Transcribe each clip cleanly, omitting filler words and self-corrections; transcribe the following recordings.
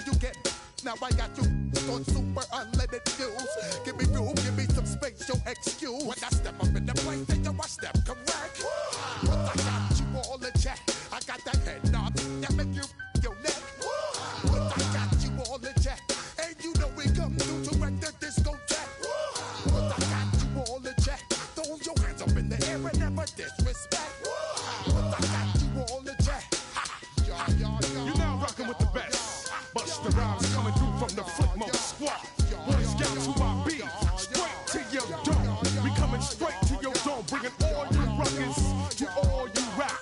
you get. Now I got you on super unleaded fuels. Give me room, give me some space, your excuse. When I step up in the place, then I step correct. But I got you all in check. I got that head knob that make you your neck. But I got you all in check. And you know we come through to wreck the discotheque. But I got you all in check. Throw your hands up in the air and never disrespect. But I got you all in check. You're now rocking with the best. Busta Rhymes coming through from the Flipmode Squad. Boy Scouts who I be, straight to your dome. We coming straight to your dome, bringing all you ruckus to all you rap.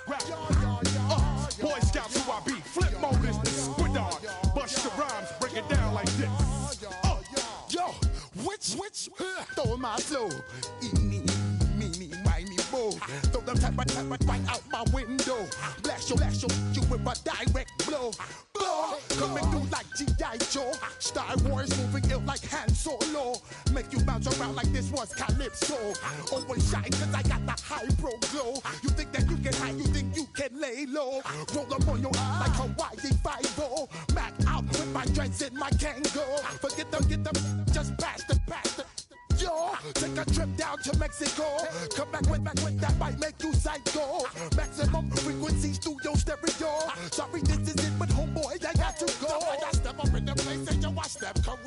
Boy Scouts who I be, Flipmode is the squidard. Busta Rhymes break it down like this. Yo, which, throw my flow. Eeny, meeny, miny, mo. Throw them type right out my window. Blast you with a direct blow. Coming through like G.I. Joe. Star Wars moving ill like Han Solo. Make you bounce around like this was Calypso. Always shine cause I got the high pro glow. You think that you can hide, you think you can lay low. Roll up on your eye like Hawaii 5-0. Mac out with my dreads in my Kango. Forget them, just pass the. Yo, take a trip down to Mexico. Come back with that might make you psycho. Maximum frequencies through your stereo. Sorry, this is it, but homeboy, I got to go. I step up in the place and yo, I step correct.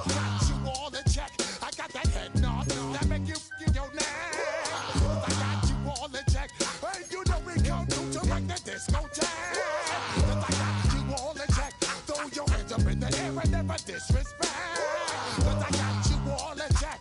Got you all in check. I got that head nod that make you your neck. I got you all in check. Hey, you know we come through to like the discotheque. I got you all in check. Throw your hands up in the air and never disrespect. I got you all in check.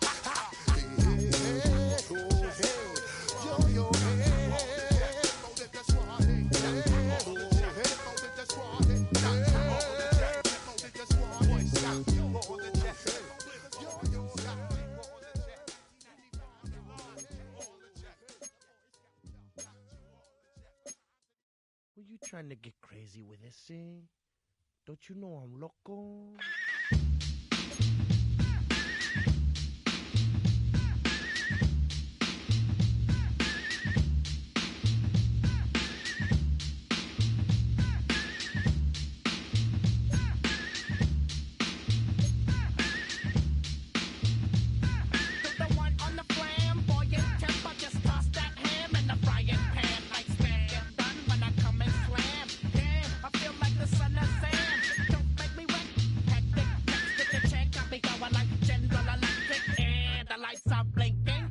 Were you trying to get crazy with this, eh? Don't you know I'm loco?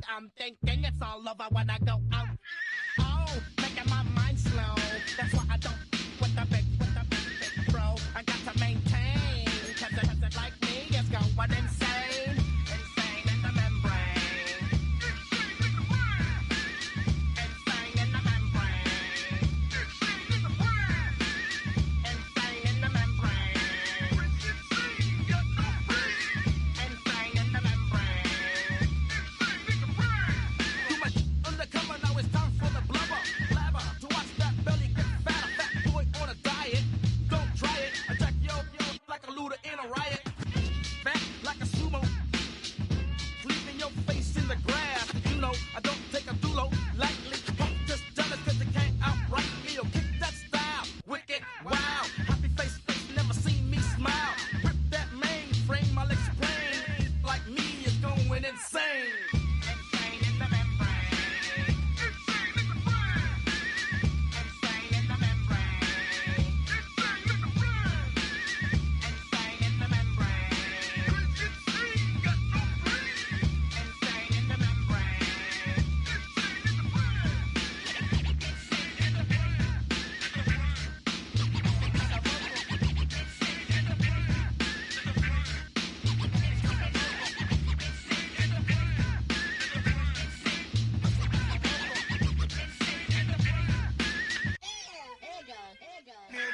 I'm thinking it's all over when I go out. Oh, making my mind slow. That's why I don't with the big bro. I got to maintain, cause it like me is going insane. Insane in the membrane. Insane in the membrane. Insane in the membrane. Insane in the membrane. Undercover, now it's time for the blubber. Blabber, to watch that belly get fat. A fat boy on a diet. Don't try it. Attack yo like a looter in a riot. Fat like a sumo. Leaving your face in the grass. You know, I don't take a dulo lightly. Just jealous cause you can't outright me. Or kick that style. Wicked, wow. Happy face, never seen me smile. Rip that mainframe, I'll explain. Like me is going insane.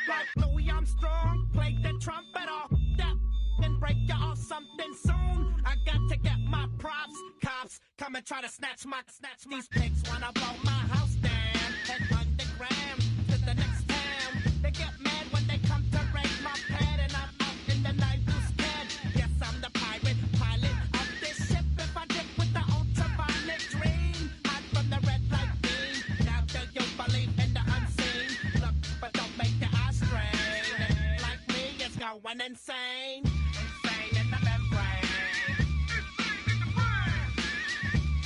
Like Louis Armstrong, play the trumpet off that and break you off something soon. I got to get my props. Cops come and try to snatch these pigs. Wanna blow my house down and underground to the next town. They get mad when they come to raid my pad and I'm out in the night who's scared. Yes, I'm the pirate pilot of this ship. If I dip with the ultraviolet dream, hide from the red light beam. Now do you believe in the unseen? Look, but don't make your eyes strain. Like me, it's going insane. Insane in the membrane.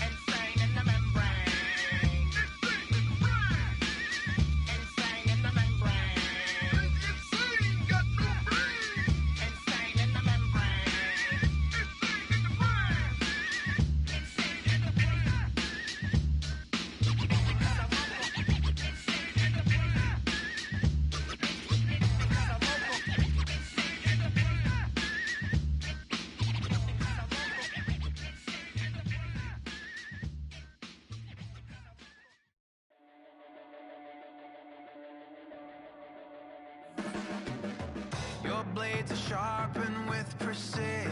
Insane in the membrane. Insane in the membrane. Insane got no brain. Insane in the membrane. Insane in the brain. Your blades are sharpened with precision,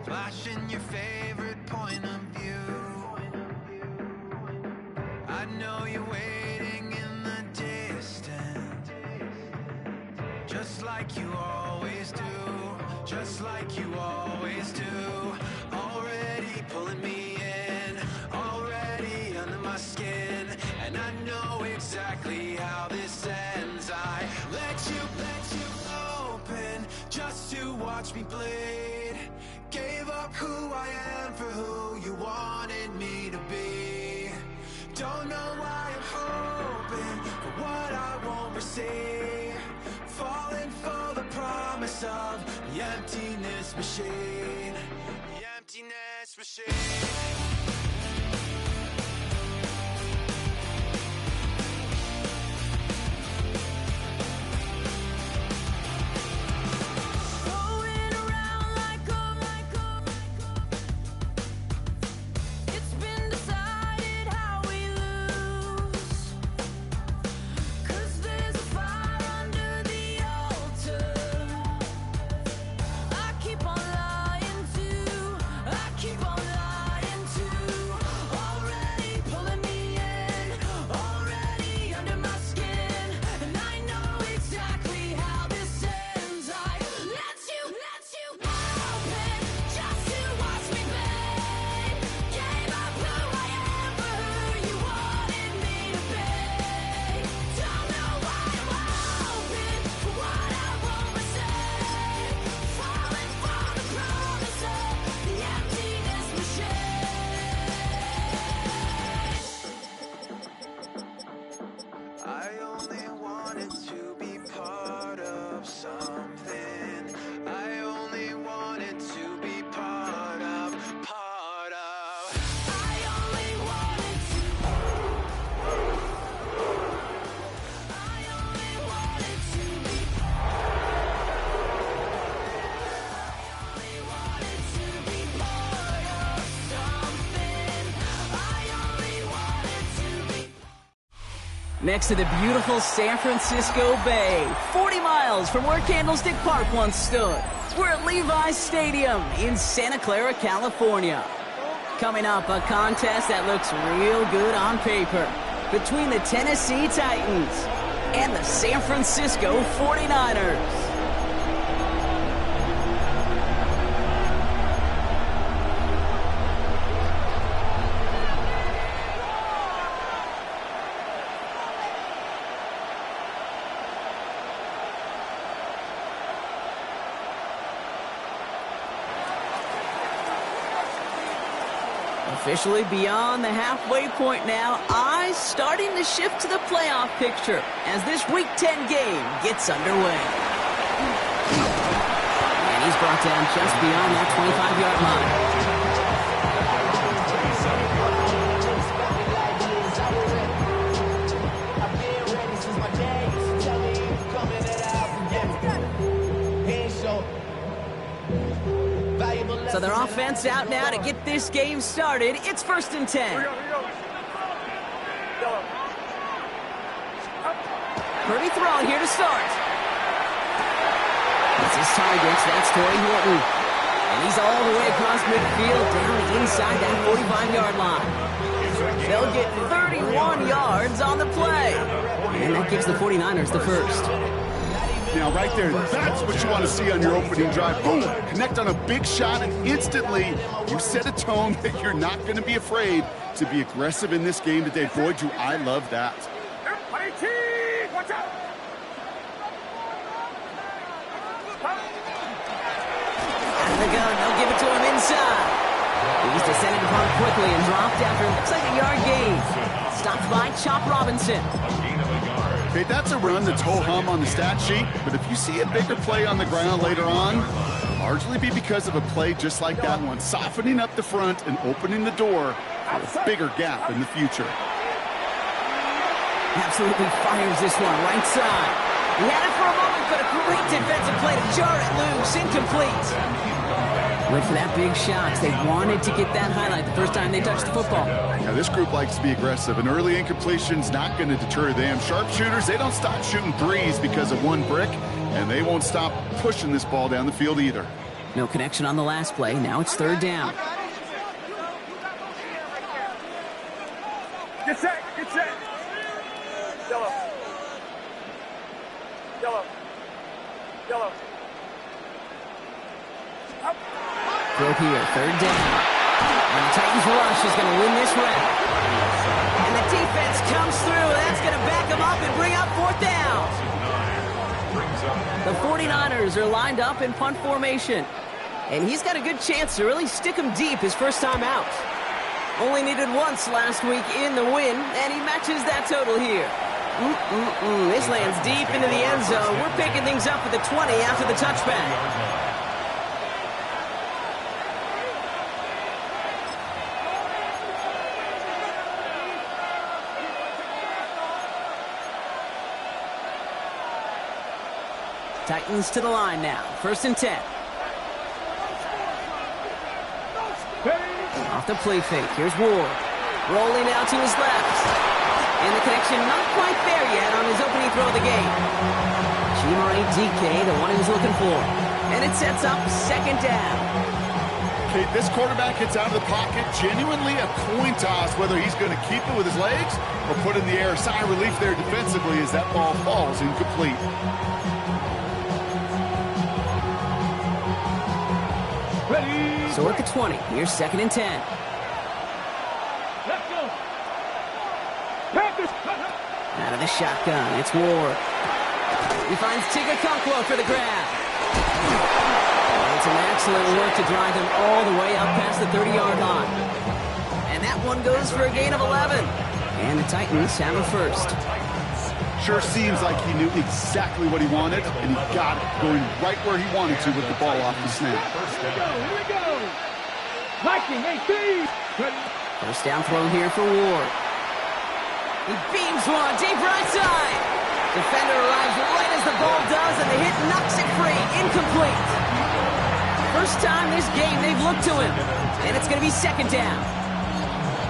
flashing your favorite point of view. I know you're waiting in the distance, just like you always do, just like you always do. Already pulling me in, already under my skin, and I know exactly how this ends. I let you open just to watch me bleed. Gave up who I am for who you wanted me to be. Don't know why I'm hoping for what I won't receive. Falling for the promise of the emptiness machine. The emptiness machine. Next to the beautiful San Francisco Bay, 40 miles from where Candlestick Park once stood. We're at Levi's Stadium in Santa Clara, California. Coming up, a contest that looks real good on paper between the Tennessee Titans and the San Francisco 49ers. Officially beyond the halfway point now, eyes starting to shift to the playoff picture as this Week 10 game gets underway. And he's brought down just beyond that 25-yard line. So their offense out now to get this game started. It's 1st and 10. Purdy throwing here to start. That's his targets. That's Torrey Horton. And he's all the way across midfield down inside that 45-yard line. They'll get 31 yards on the play. And that gives the 49ers the first. Now, right there, that's what you want to see on your opening drive. Boom! Connect on a big shot, and instantly you set a tone that you're not going to be afraid to be aggressive in this game today. Boy, do I love that. Watch out! Descended upon quickly and dropped after it looks like a yard gain. Stopped by Chop Robinson. Okay, that's a run that's ho-hum on the stat sheet, but if you see a bigger play on the ground later on, it'll largely be because of a play just like that one, softening up the front and opening the door for a bigger gap in the future. Absolutely fires this one right side. He had it for a moment, but a great defensive play to jar it loose. Incomplete. Went for that big shot. They wanted to get that highlight the first time they touched the football. Now, this group likes to be aggressive. An early incompletion's not going to deter them. Sharpshooters, they don't stop shooting threes because of one brick, and they won't stop pushing this ball down the field either. No connection on the last play. Now it's third down. Get set, get set. Yellow. Yellow. Yellow. Throw here, third down. And the Titans rush is going to win this round. And the defense comes through. That's going to back them up and bring up fourth down. The 49ers are lined up in punt formation. And he's got a good chance to really stick them deep his first time out. Only needed once last week in the win, and he matches that total here. This lands deep into the end zone. We're picking things up at the 20 after the touchback. Titans to the line now. First and 10. Off the play fake. Here's Ward. Rolling out to his left. And the connection not quite there yet on his opening throw of the game. Chimere DK, the one he was looking for. And it sets up second down. Okay, this quarterback gets out of the pocket. Genuinely a coin toss whether he's going to keep it with his legs or put it in the air. Sigh of relief there defensively as that ball falls incomplete. So at the 20, here's second and 10. Out of the shotgun, it's Ward. He finds Tigakonkwo for the grab. And some excellent work to drive him all the way up past the 30-yard line. And that one goes for a gain of 11. And the Titans have a first. Sure seems like he knew exactly what he wanted, and he got it, going right where he wanted to with the ball off the snap. Here we go. Viking, 18. First down throw here for Ward. He beams one deep right side. Defender arrives right as the ball does, and the hit knocks it free. Incomplete. First time this game they've looked to him, and it's going to be second down.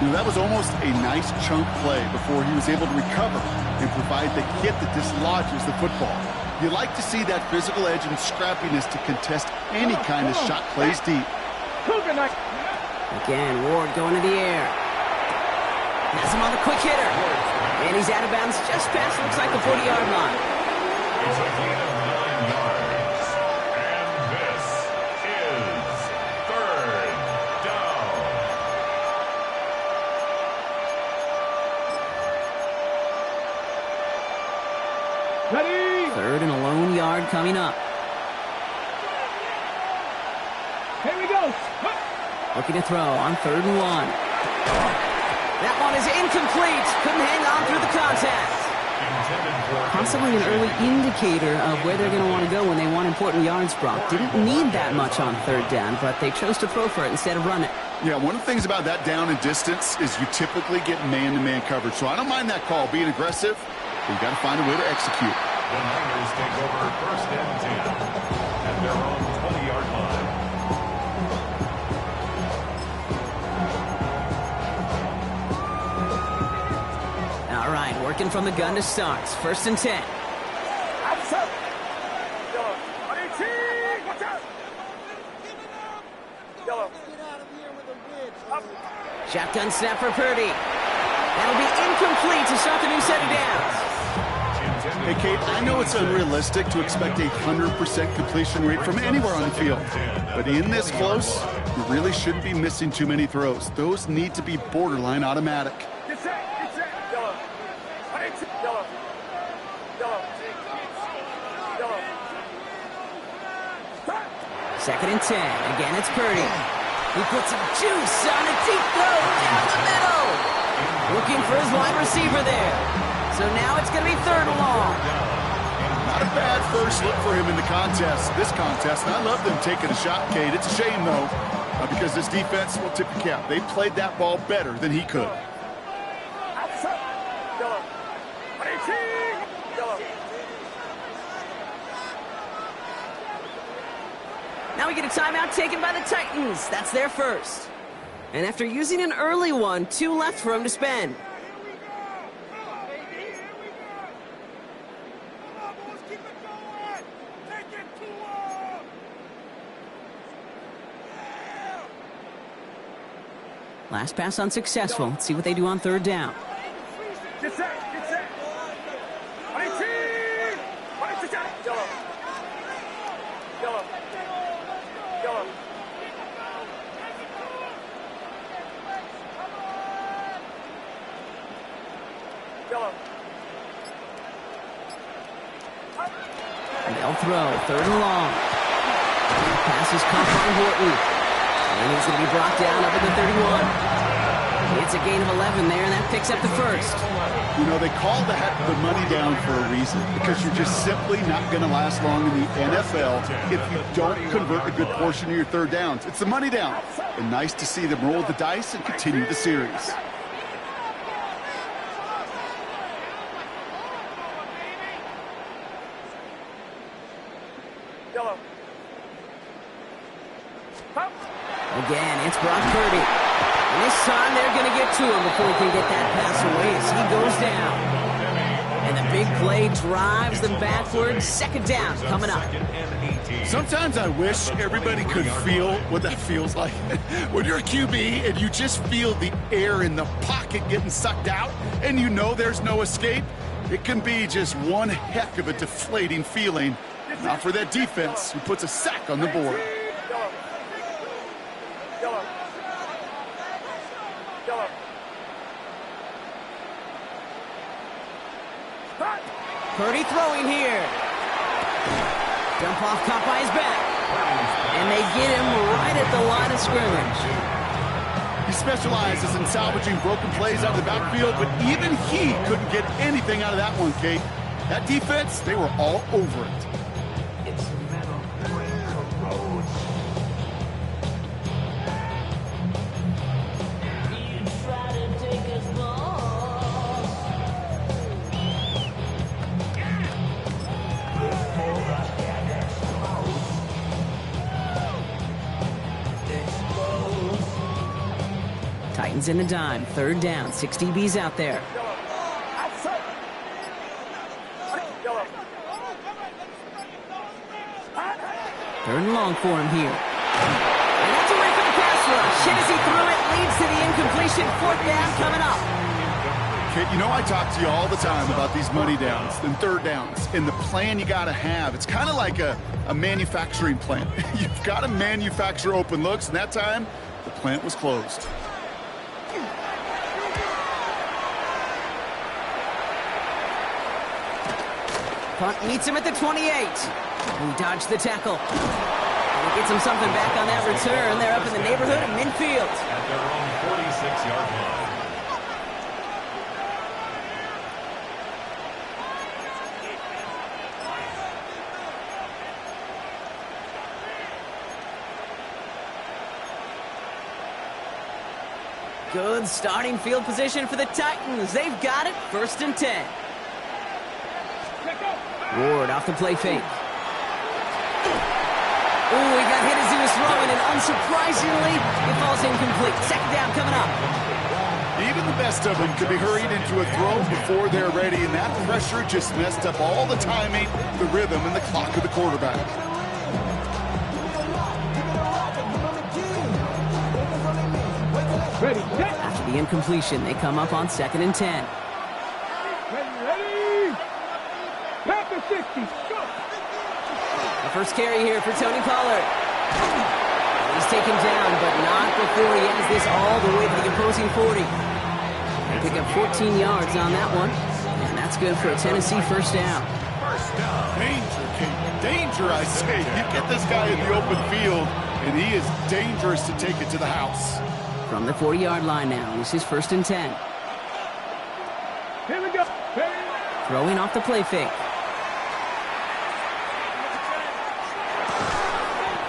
You know, that was almost a nice chunk play before he was able to recover and provide the hit that dislodges the football. You like to see that physical edge and scrappiness to contest any kind of shot plays deep. Again, Ward going to the air. Has him on the quick hitter. And he's out of bounds just past, looks like the 40-yard line. It's a gain of 9 yards. And this is third down. Ready? Third and a lone yard coming up. Here we go. Looking to throw on third and 1. That one is incomplete. Couldn't hang on through the contact. Possibly an early indicator of where they're going to want to go when they want important yards, Brock. Didn't need that much on third down, but they chose to throw for it instead of run it. Yeah, one of the things about that down and distance is you typically get man-to-man coverage. So I don't mind that call, being aggressive, but you got to find a way to execute. The Niners take over first and 10 at their own 20-yard line. All right, working from the gun to start. First and 10. Shotgun snap for Purdy. That'll be incomplete to start the new set of downs. Hey, Kate, I know it's unrealistic to expect a 100% completion rate from anywhere on the field. But in this close, you really shouldn't be missing too many throws. Those need to be borderline automatic. Get set. Yellow. Yellow. Yellow. Yellow. Second and 10. Again, it's Purdy. He puts some juice on a deep throw down the middle. Looking for his wide receiver there. So now it's going to be 3rd and long. Not a bad first look for him in the contest, this contest. And I love them taking a shot, Kate. It's a shame, though, because this defense will tip the cap. They played that ball better than he could. Now we get a timeout taken by the Titans. That's their first. And after using an early one, 2 left for him to spend. Last pass unsuccessful. Let's see what they do on 3rd down. Get set. And they'll throw 3rd and long. Pass is caught by Horton. And he's going to be brought down up at the 31. It's a gain of 11 there, and that picks up the first. You know, they call the money down for a reason, because you're just simply not going to last long in the NFL if you don't convert a good portion of your 3rd downs. It's the money down. And nice to see them roll the dice and continue the series. Again, it's Brock Purdy. And this time they're going to get to him before he can get that pass away as he goes down. And the big play drives them backwards. 2nd down coming up. Sometimes I wish everybody could feel what that feels like. When you're a QB and you just feel the air in the pocket getting sucked out and you know there's no escape, it can be just one heck of a deflating feeling. Not for that defense who puts a sack on the board. Purdy throwing here. Dump off caught by his back. And they get him right at the line of scrimmage. He specializes in salvaging broken plays out of the backfield, but even he couldn't get anything out of that one, Kate. That defense, they were all over it. Titans in a dime. 3rd down. 6 DBs out there. 3rd and long for him here. And that's away from the pass rush. Hit as he threw it. Leads to the incompletion. 4th down coming up. Kate, you know I talk to you all the time about these money downs and 3rd downs and the plan you got to have. It's kind of like a manufacturing plant. You've got to manufacture open looks, and that time the plant was closed. Punt meets him at the 28. He dodged the tackle. And he gets him something back on that return. They're up in the neighborhood of midfield. At their own 46-yard line. Good starting field position for the Titans. They've got it. 1st and 10. Ward off the play fake. Ooh, he got hit as he was throwing, and unsurprisingly, it falls incomplete. 2nd down coming up. Even the best of them could be hurried into a throw before they're ready, and that pressure just messed up all the timing, the rhythm, and the clock of the quarterback. After the incompletion, they come up on 2nd and 10. The first carry here for Tony Pollard. He's taken down, but not before he ends this all the way to the opposing 40. They pick up 14 yards on that one, and that's good for a Tennessee 1st down. Danger, Kate. Danger, I say. You get this guy in the open field, and and he is dangerous to take it to the house. From the 40-yard line now, this is 1st and 10. Here we go. Throwing off the play fake.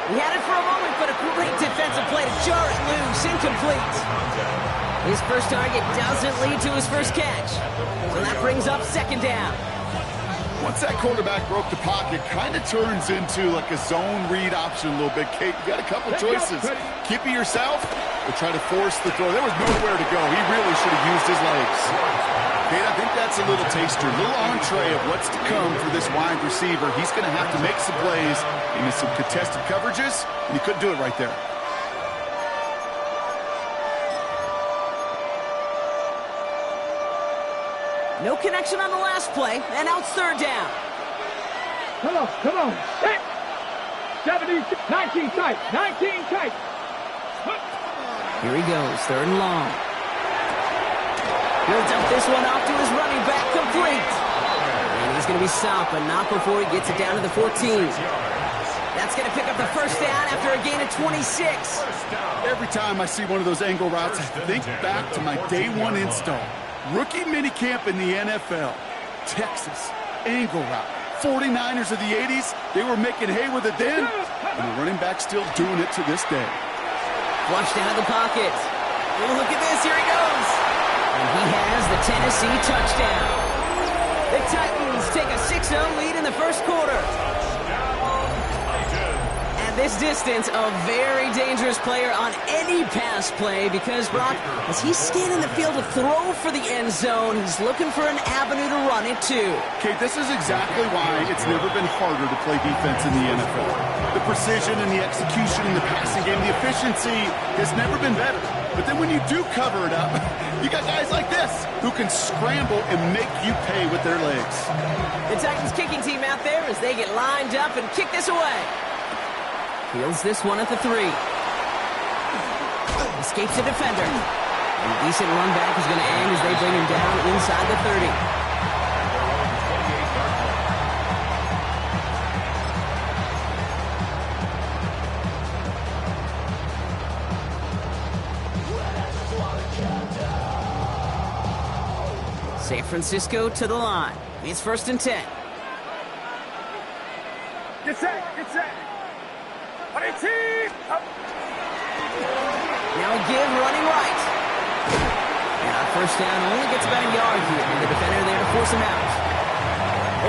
He had it for a moment, but a great defensive play to jar it loose. Incomplete. His first target doesn't lead to his first catch. So that brings up 2nd down. Once that quarterback broke the pocket, kind of turns into like a zone read option a little bit. Kate, you got a couple choices. Keep it yourself or try to force the throw. There was nowhere to go. He really should have used his legs. Kate, I think that's a little taster, a little entree of what's to come for this wide receiver. He's going to have to make some plays into some contested coverages, and he couldn't do it right there. No connection on the last play, and now it's 3rd down. Come on. 70, 19 tight, 19 tight. Here he goes, 3rd and long. He'll dump this one off to his running back, complete. And he's going to be stopped, but not before he gets it down to the 14. That's going to pick up the 1st down after a gain of 26. Every time I see one of those angle routes, I think back to my day 1 install. Rookie minicamp in the NFL. Texas, angle route. 49ers of the 80s, they were making hay with it then, and the running back still doing it to this day. Flushed out of the pocket. Oh, look at this, here he goes. And he has the Tennessee touchdown. The Titans take a 6-0 lead in the 1st quarter. At this distance, a very dangerous player on any pass play because, Brock, as he's scanning the field to throw for the end zone, he's looking for an avenue to run it to. Kate, this is exactly why it's never been harder to play defense in the NFL. The precision and the execution in the passing game, the efficiency has never been better. But then when you do cover it up, you got guys like this who can scramble and make you pay with their legs. The Titans kicking team out there as they get lined up and kick this away. Fields this one at the 3. Escapes a defender. And a decent run back is going to end as they bring him down inside the 30. San Francisco to the line. It's 1st and 10. Get set. Now a give running right. And our 1st down only gets about a yard here. And the defender there to force him out.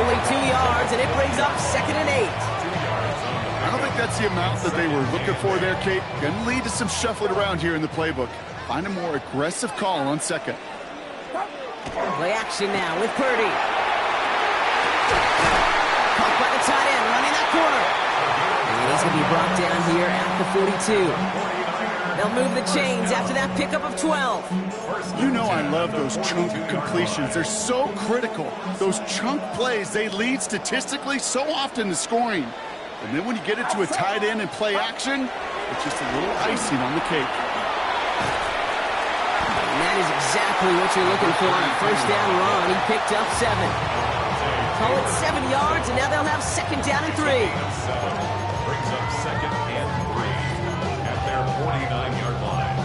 Only 2 yards, and it brings up 2nd and 8. I don't think that's the amount that they were looking for there, Kate. Going to lead to some shuffling around here in the playbook. Find a more aggressive call on 2nd. Play action now with Purdy. Caught by the tight end, running that corner. And he's going to be brought down here at the 42. They'll move the chains after that pickup of 12. You know I love those chunk completions. They're so critical. Those chunk plays, they lead statistically so often to scoring. And then when you get it to a tight end and play action, it's just a little icing on the cake. And that is exactly what you're looking for on a 1st down run. He picked up 7. Call it 7 yards, and now they'll have 2nd down and 3. Brings up 2nd and 3 at their 49-yard line.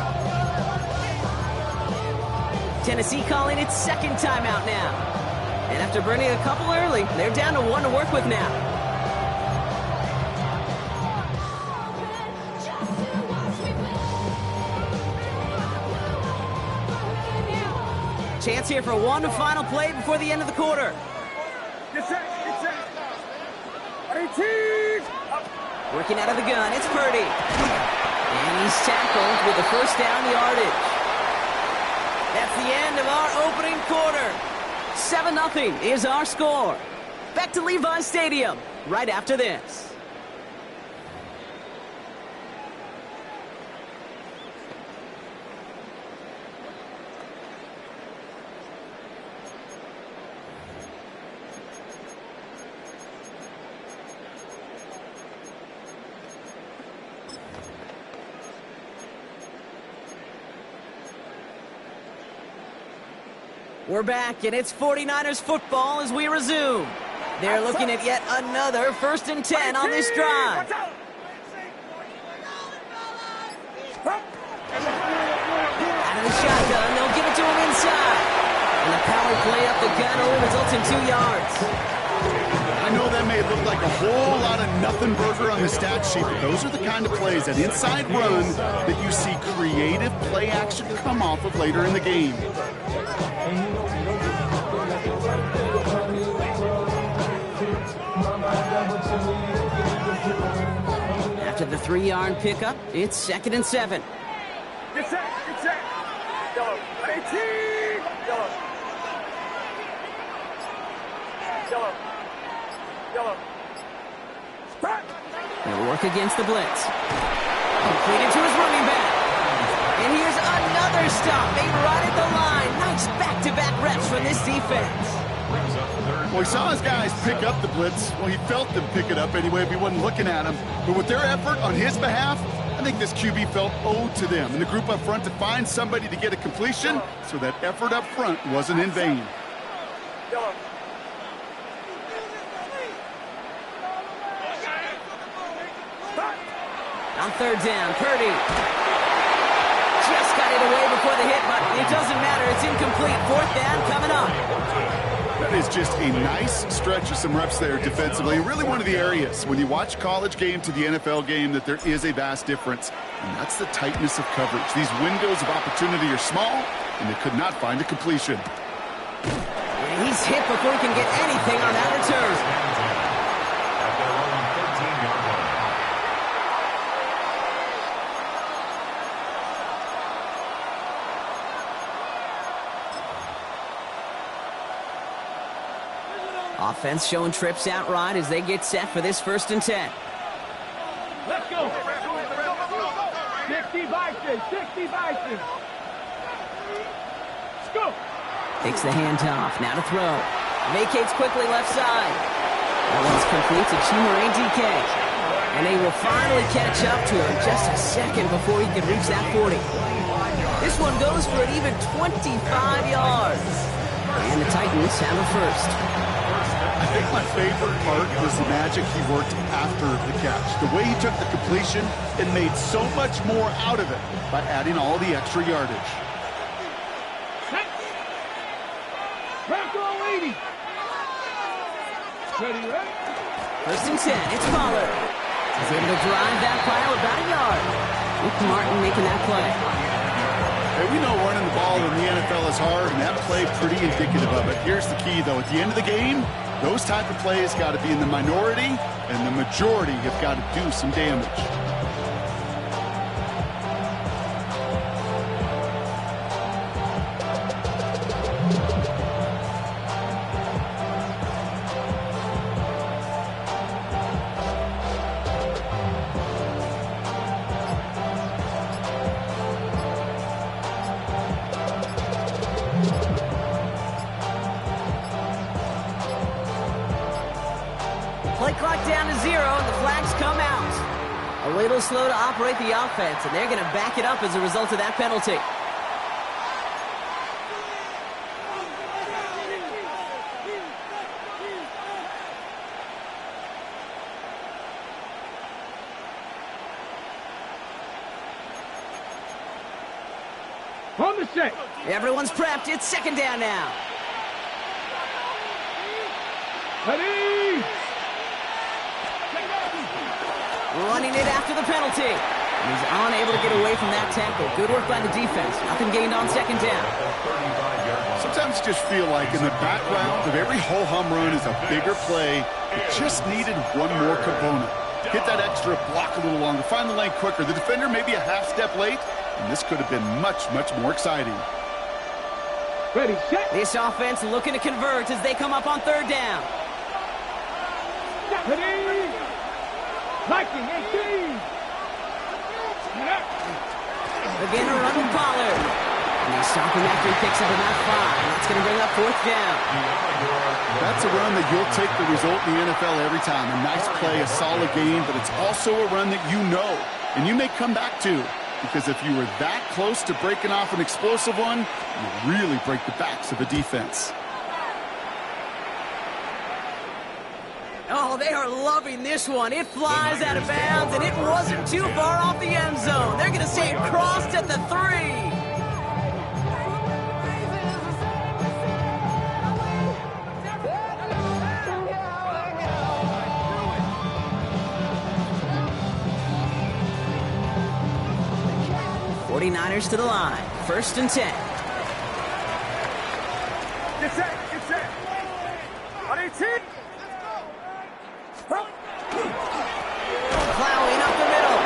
Tennessee calling its 2nd timeout now. And after burning a couple early, they're down to 1 to work with now. Chance here for one final play before the end of the quarter. Get set. Working out of the gun, it's Purdy. And he's tackled with the 1st down yardage. That's the end of our opening quarter. 7-0 is our score. Back to Levi Stadium right after this. We're back, and it's 49ers football as we resume. They're looking at yet another 1st and 10 on this drive. that only results in 2 yards. I know that may look like a whole lot of nothing burger on the stat sheet, but those are the kind of plays, that inside run, that you see creative play action come off of later in the game. After the 3-yard pickup, it's 2nd and 7. Get set, get set. Yellow, 18. Yellow. Yellow. Yellow. Stop. They'll work against the blitz. Completed to his running back. And here's another stop made right at the line. Nice back-to-back reps from this defense. Well, he saw his guys pick up the blitz. Well, he felt them pick it up anyway if he wasn't looking at him. But with their effort on his behalf, I think this QB felt owed to them and the group up front to find somebody to get a completion, so that effort up front wasn't in vain. On 3rd down, Purdy just got it away before the hit, but it doesn't matter. It's incomplete. 4th down coming up. That is just a nice stretch of some reps there defensively. Really one of the areas when you watch college game to the NFL game that there is a vast difference, and that's the tightness of coverage. These windows of opportunity are small, and they could not find a completion. And he's hit before he can get anything on that return. Offense showing trips out right as they get set for this 1st and 10. Let's go. 60 Vikings, 60 Vikings. Let's go. Takes the handoff, now to throw. Vacates quickly left side. That one's complete to Chimere DK. And they will finally catch up to him just a second before he can reach that 40. This one goes for an even 25 yards. And the Titans have a first. I think my favorite part was the magic he worked after the catch. The way he took the completion and made so much more out of it by adding all the extra yardage. Back on 80. Ready, right? 1st and 10, it's Pollard. He's able to drive that pile about a yard. Luke Martin making that play. Hey, we know running the ball in the NFL is hard, and that play pretty indicative of it. Here's the key, though. At the end of the game, those type of plays got to be in the minority, and the majority have got to do some damage. Play clock down to 0, and the flags come out. A little slow to operate the offense, and they're going to back it up as a result of that penalty. On the set. Everyone's prepped. It's 2nd down now. Ready. Running it after the penalty. And he's unable to get away from that tackle. Good work by the defense. Nothing gained on 2nd down. Sometimes you just feel like in the background of every ho-hum run is a bigger play. It just needed one more component. Hit that extra block a little longer. Find the lane quicker. The defender may be a half step late, and this could have been much, much more exciting. Ready, set. This offense looking to convert as they come up on 3rd down. Ready. Viking, 18. Again, a run with Pollard. And they stop him after he picks up about 5. And that's going to bring up 4th down. That's a run that you'll take the result in the NFL every time. A nice play, a solid game, but it's also a run that you know and you may come back to. Because if you were that close to breaking off an explosive one, you really break the backs of a defense. Oh, they are loving this one. It flies out of bounds, and it wasn't too far off the end zone. They're going to say it crossed at the 3. 49ers to the line. 1st and 10. Get set. On 18. Plowing up the middle.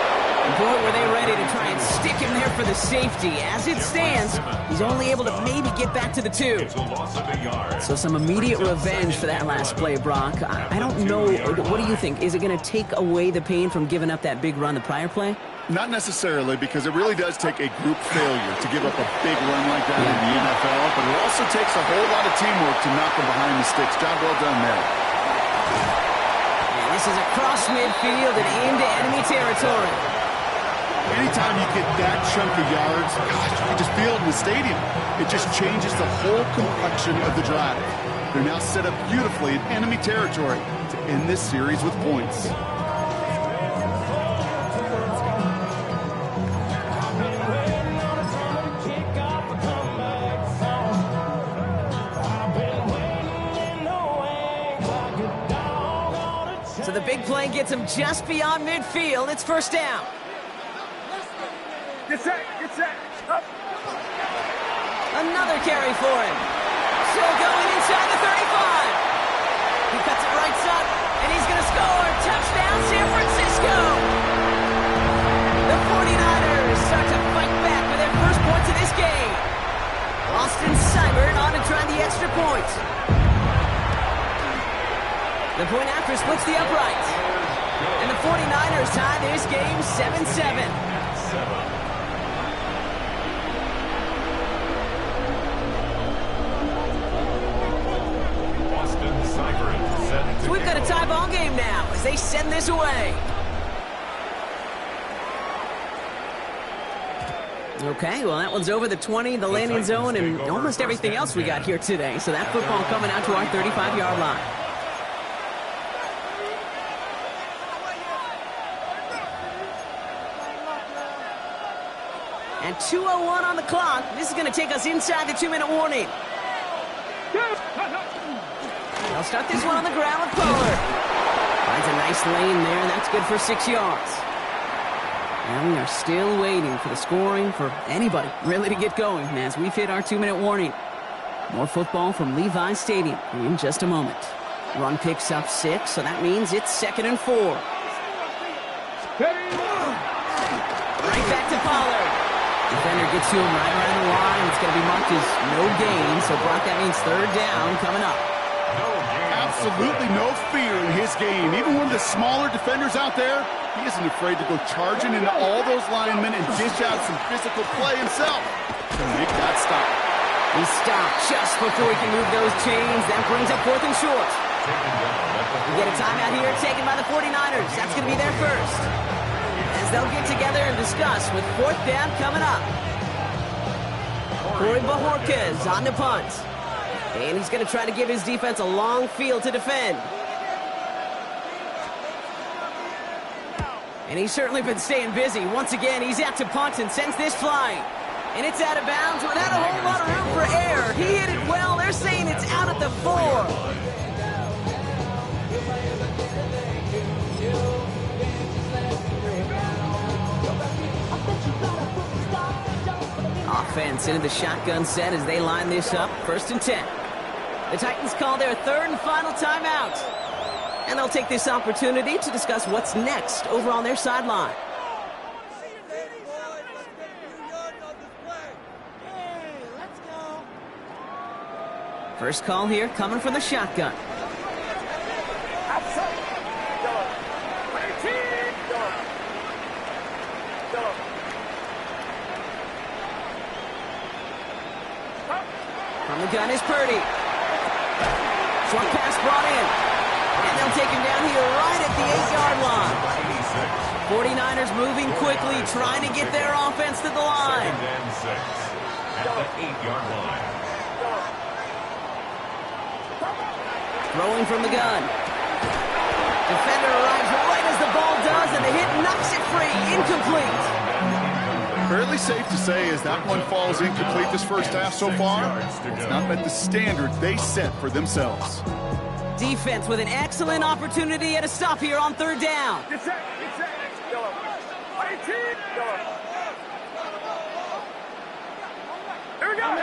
Boy, were they ready to try and stick him there for the safety. As it stands, he's only able to maybe get back to the 2. It's a loss of a yard. So some immediate revenge for that last play, Brock. I don't know. What do you think? Is it going to take away the pain from giving up that big run the prior play? Not necessarily, because it really does take a group failure to give up a big run like that in the NFL, but it also takes a whole lot of teamwork to knock them behind the sticks. Job well done there. And this is across midfield and aimed at enemy territory. Anytime you get that chunk of yards, gosh, you can just feel it in the stadium. It just changes the whole complexion of the drive. They're now set up beautifully in enemy territory to end this series with points. So the big play gets him just beyond midfield. It's 1st down. Get set. Up. Another carry for him. Still going inside the 35. He cuts it right side, and he's going to score. Touchdown, San Francisco. The 49ers start to fight back with their first points of this game. Austin Seibert on to try the extra point. The point after splits the uprights. And the 49ers tie this game 7-7. So we've got a tie ball game now as they send this away. Okay, well, that one's over the 20, the landing zone, and almost everything else we got here today. So that football coming out to our 35-yard line. And 2:01 on the clock. This is going to take us inside the 2-minute warning. They'll start this one on the ground with Pollard. Finds a nice lane there, and that's good for 6 yards. And we are still waiting for the scoring for anybody really to get going as we've hit our 2-minute warning. More football from Levi Stadium in just a moment. Run picks up 6, so that means it's 2nd and 4. Right back to Pollard. Defender gets to him right around the line. It's going to be marked as no gain, so Brock, that means 3rd down coming up. Absolutely no fear in his game. Even one of the smaller defenders out there, he isn't afraid to go charging into all those linemen and dish out some physical play himself to make that stop. He stopped just before he can move those chains. That brings up 4th and short. We get a timeout here taken by the 49ers. That's going to be their first. As they'll get together and discuss with 4th down coming up. Corey Bajorquez on the punt. And he's going to try to give his defense a long field to defend. And he's certainly been staying busy. Once again, he's out to punt and sends this flying. And it's out of bounds without a whole lot of room for error. He hit it well. They're saying it's out at the 4. Offense into the shotgun set as they line this up. 1st and 10. The Titans call their 3rd and final timeout. And they'll take this opportunity to discuss what's next over on their sideline. First call here coming from the shotgun. From the gun is Purdy. Short pass brought in. And they'll take him down here right at the 8-yard line. 49ers moving quickly, trying to get their offense to the line. 2nd and 6 at the 8-yard line. Throwing from the gun. Defender arrives right as the ball does, and the hit knocks it free. Incomplete. Fairly safe to say as that one falls incomplete this first half so far. It's not met the standards they set for themselves. Defense with an excellent opportunity at a stop here on 3rd down. They'll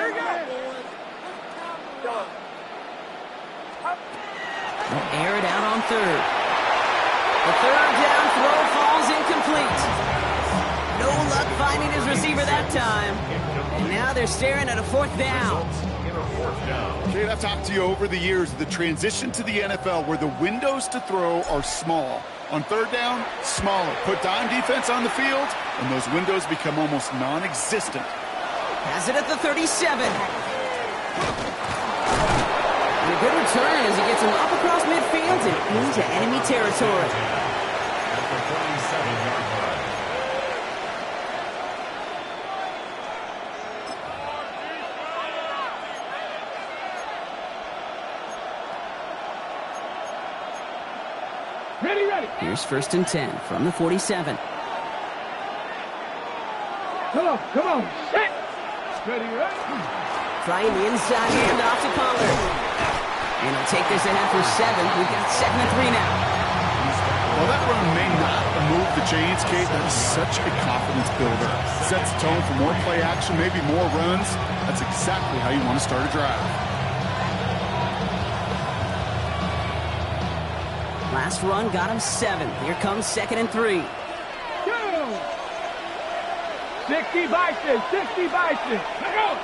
air it out on third. The third down throw falls incomplete. No luck finding his receiver that time. And now they're staring at a fourth down. Kate, I've talked to you over the years of the transition to the NFL where the windows to throw are small. On third down, smaller. Put dime defense on the field, and those windows become almost non-existent. Has it at the 37. And a good return as he gets him up across midfield and into enemy territory. At the 47-yard line. Here's 1st and 10 from the 47. Come on, set. Ready, right? Trying the inside handoff to Pollard. And he'll take this ahead for 7. We've got 2nd and 3 now. Well, that run may not move the chains, Kate. That is such a confidence builder. Sets the tone for more play action, maybe more runs. That's exactly how you want to start a drive. Last run got him 7. Here comes 2nd and 3. Go! 60 Bison, 60 Bison. Go!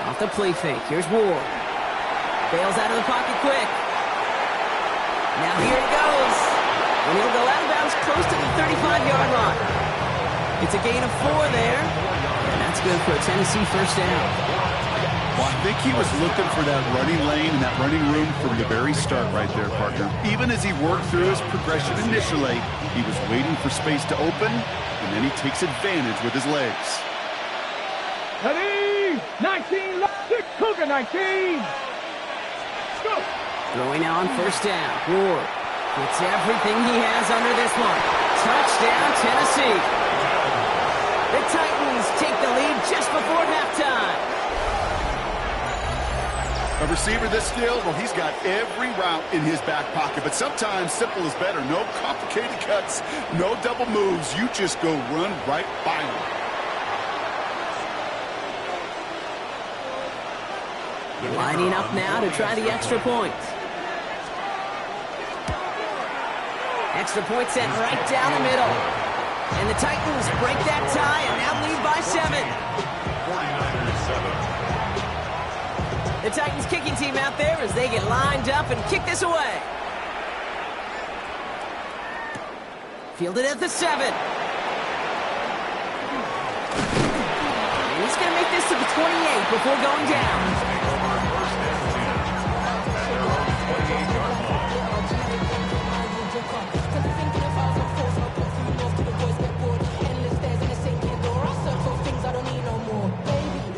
Off the play fake. Here's Ward. Bails out of the pocket quick. Now here he goes. And he'll go out of bounds close to the 35-yard line. It's a gain of 4 there. And that's good for a Tennessee first down. Well, I think he was looking for that running lane and that running room from the very start right there, partner. Even as he worked through his progression initially, he was waiting for space to open, and then he takes advantage with his legs. Ready? 19, 6, Cougar 19. Go. Throwing now on 1st down. Ward gets everything he has under this one. Touchdown, Tennessee. The Titans take the lead just before halftime. A receiver this skilled, well, he's got every route in his back pocket, but sometimes simple is better. No complicated cuts, no double moves. You just go run right by him. Lining up now to try the extra point. Extra point sent right down the middle. And the Titans break that tie and now lead by 7. 49ers 7. The Titans kicking team out there as they get lined up and kick this away. Fielded at the 7. And he's going to make this to the 28 before going down.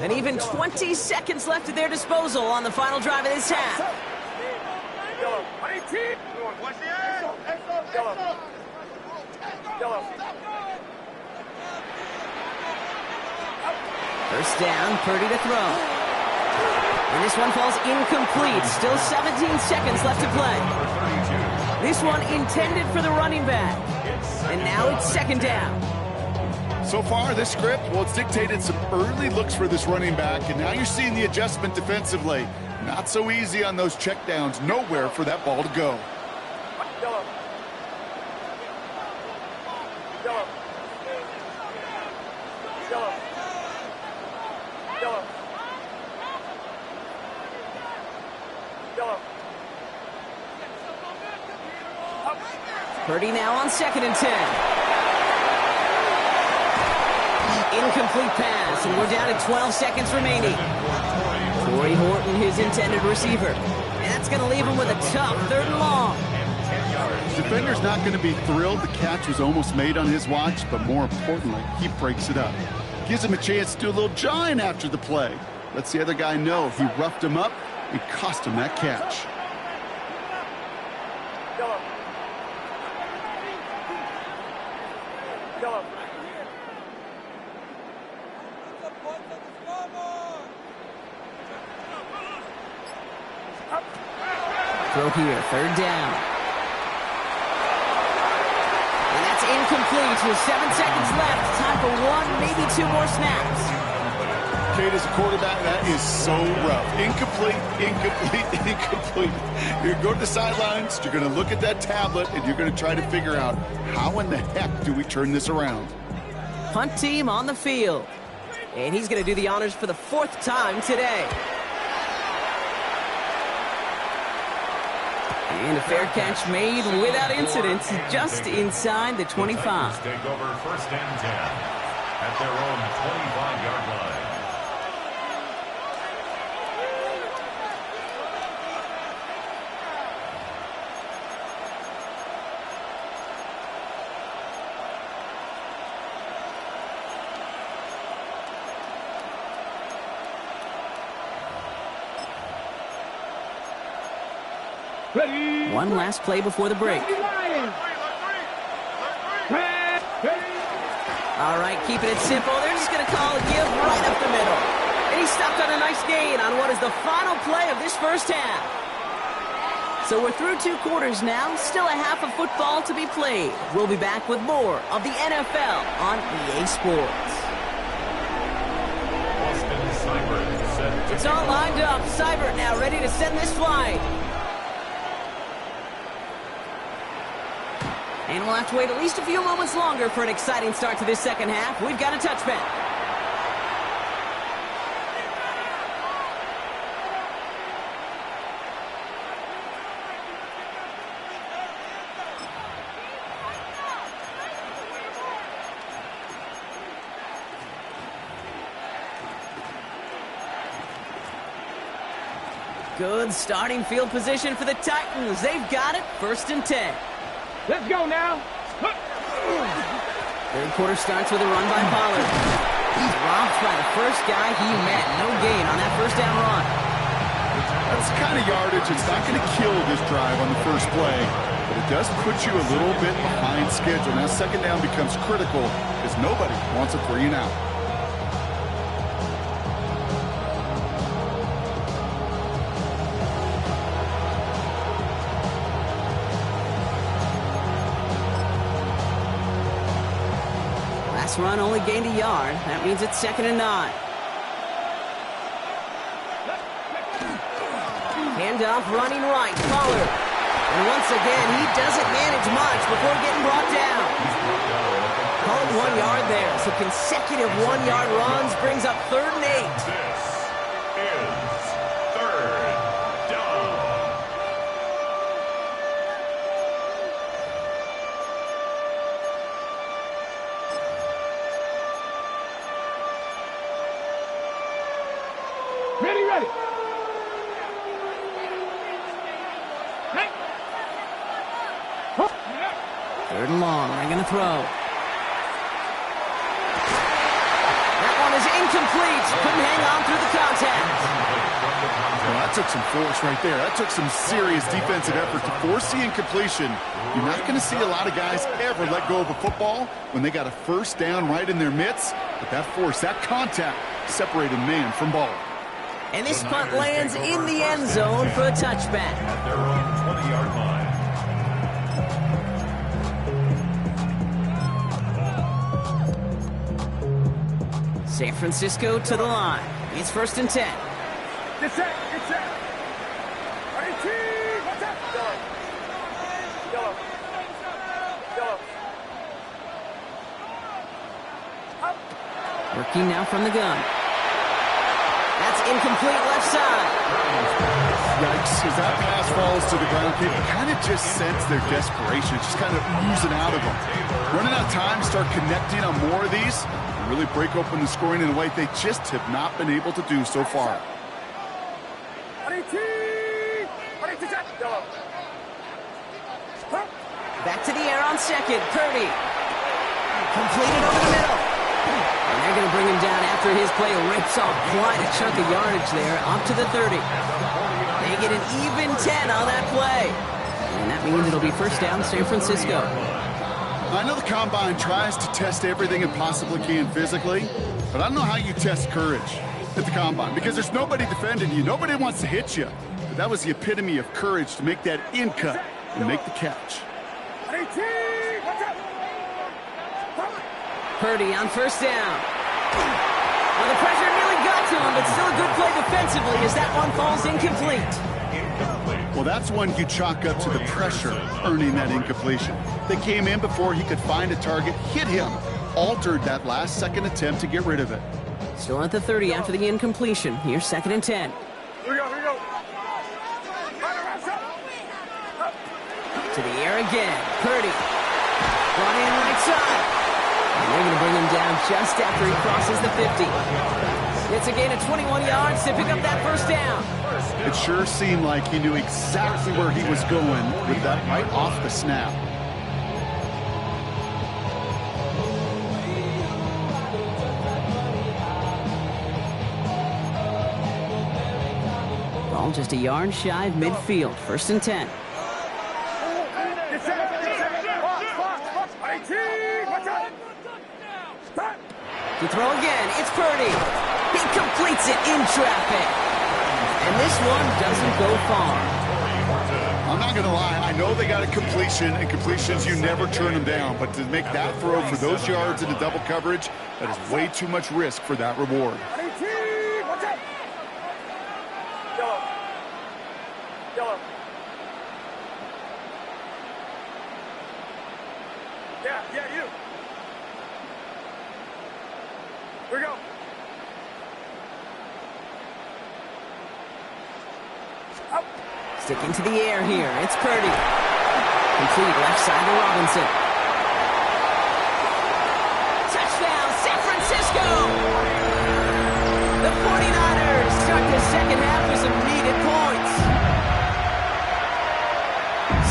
And even 20 seconds left at their disposal on the final drive of this half. First down, Purdy to throw. And this one falls incomplete. Still 17 seconds left to play. This one intended for the running back. And now it's 2nd down. So far, this script, well, it's dictated some early looks for this running back, and now you're seeing the adjustment defensively. Not so easy on those checkdowns. Nowhere for that ball to go. Purdy now on 2nd and 10. Incomplete pass, and we're down to 12 seconds remaining. Corey Horton, his intended receiver. And that's going to leave him with a tough 3rd and long. Defender's not going to be thrilled the catch was almost made on his watch, but more importantly, he breaks it up. Gives him a chance to do a little jawing after the play. Lets the other guy know he roughed him up. It cost him that catch. Throw here, 3rd down. And that's incomplete with 7 seconds left. Time for 1, maybe 2 more snaps. Kate, as a quarterback, that is so rough. Incomplete, incomplete, incomplete. You're going to the sidelines, you're going to look at that tablet, and you're going to try to figure out how in the heck do we turn this around. Punt team on the field. And he's going to do the honors for the 4th time today. And a fair catch made without incident, just inside the 25. Take over 1st and 10 at their own 25-yard line. Ready. One last play before the break. All right, keeping it simple. They're just going to call a give right up the middle. And he stopped on a nice gain on what is the final play of this first half. So we're through 2 quarters now. Still a half of football to be played. We'll be back with more of the NFL on EA Sports. It's all lined up. Seibert now ready to send this flight. And we'll have to wait at least a few moments longer for an exciting start to this second half. We've got a touchback. Good starting field position for the Titans. They've got it. 1st and 10. Let's go now. Third quarter starts with a run by Pollard. He's robbed by the first guy he met. No gain on that 1st down run. That's the kind of yardage. It's not going to kill this drive on the first play, but it does put you a little bit behind schedule. Now 2nd down becomes critical because nobody wants a 3 and out. Run only gained a yard. That means it's 2nd and 9. Handoff running right. Pollard. And once again, he doesn't manage much before getting brought down. Call it 1 yard there. So consecutive 1-yard runs brings up 3rd and 8. This is 3rd down. Ready, ready. Hey. 3rd and long. They're going to throw. That one is incomplete. Couldn't hang on through the contact. Well, that took some force right there. That took some serious defensive effort to force the incompletion. You're not going to see a lot of guys ever let go of a football when they got a 1st down right in their midst. But that force, that contact, separated man from ball. And this punt lands in the end zone for a touchback. At their own 20-yard line. San Francisco to the line. It's 1st and 10. Get set, get set. Ready, team. What's up? Yellow. Working now from the gun. That's incomplete left side. Yikes, as that pass falls to the ground, you kind of just sense their desperation. It's just kind of oozing out of them. Running out of time to start connecting on more of these and really break open the scoring in a way they just have not been able to do so far. Back to the air on 2nd. Purdy. Completed over the middle. And they're going to bring him down after his play rips off quite a chunk of yardage there, up to the 30. They get an even 10 on that play. And that means it'll be 1st down San Francisco. I know the Combine tries to test everything it possibly can physically, but I don't know how you test courage at the Combine because there's nobody defending you. Nobody wants to hit you. But that was the epitome of courage to make that in cut and make the catch. Purdy on first down. Well, the pressure nearly got to him, but still a good play defensively as that one falls incomplete. Well, that's one you chalk up to the pressure earning that incompletion. They came in before he could find a target, hit him, altered that last-second attempt to get rid of it. Still at the 30 after the incompletion. Here's 2nd and 10. Here we go. To the air again. Purdy. Brought in right side. And they're going to bring him down just after he crosses the 50. It's a gain of 21 yards to pick up that first down. It sure seemed like he knew exactly where he was going with that right off the snap. Ball just a yard shy of midfield. 1st and 10. To throw again, it's Purdy. He completes it in traffic. And this one doesn't go far. I'm not going to lie, I know they got a completion, and completions, you never turn them down. But to make that throw for those yards in the double coverage, that is way too much risk for that reward. Yeah, you. Here we go. Up. Sticking to the air here. It's Purdy. Complete left side to Robinson. Touchdown, San Francisco! The 49ers start the second half with some needed points.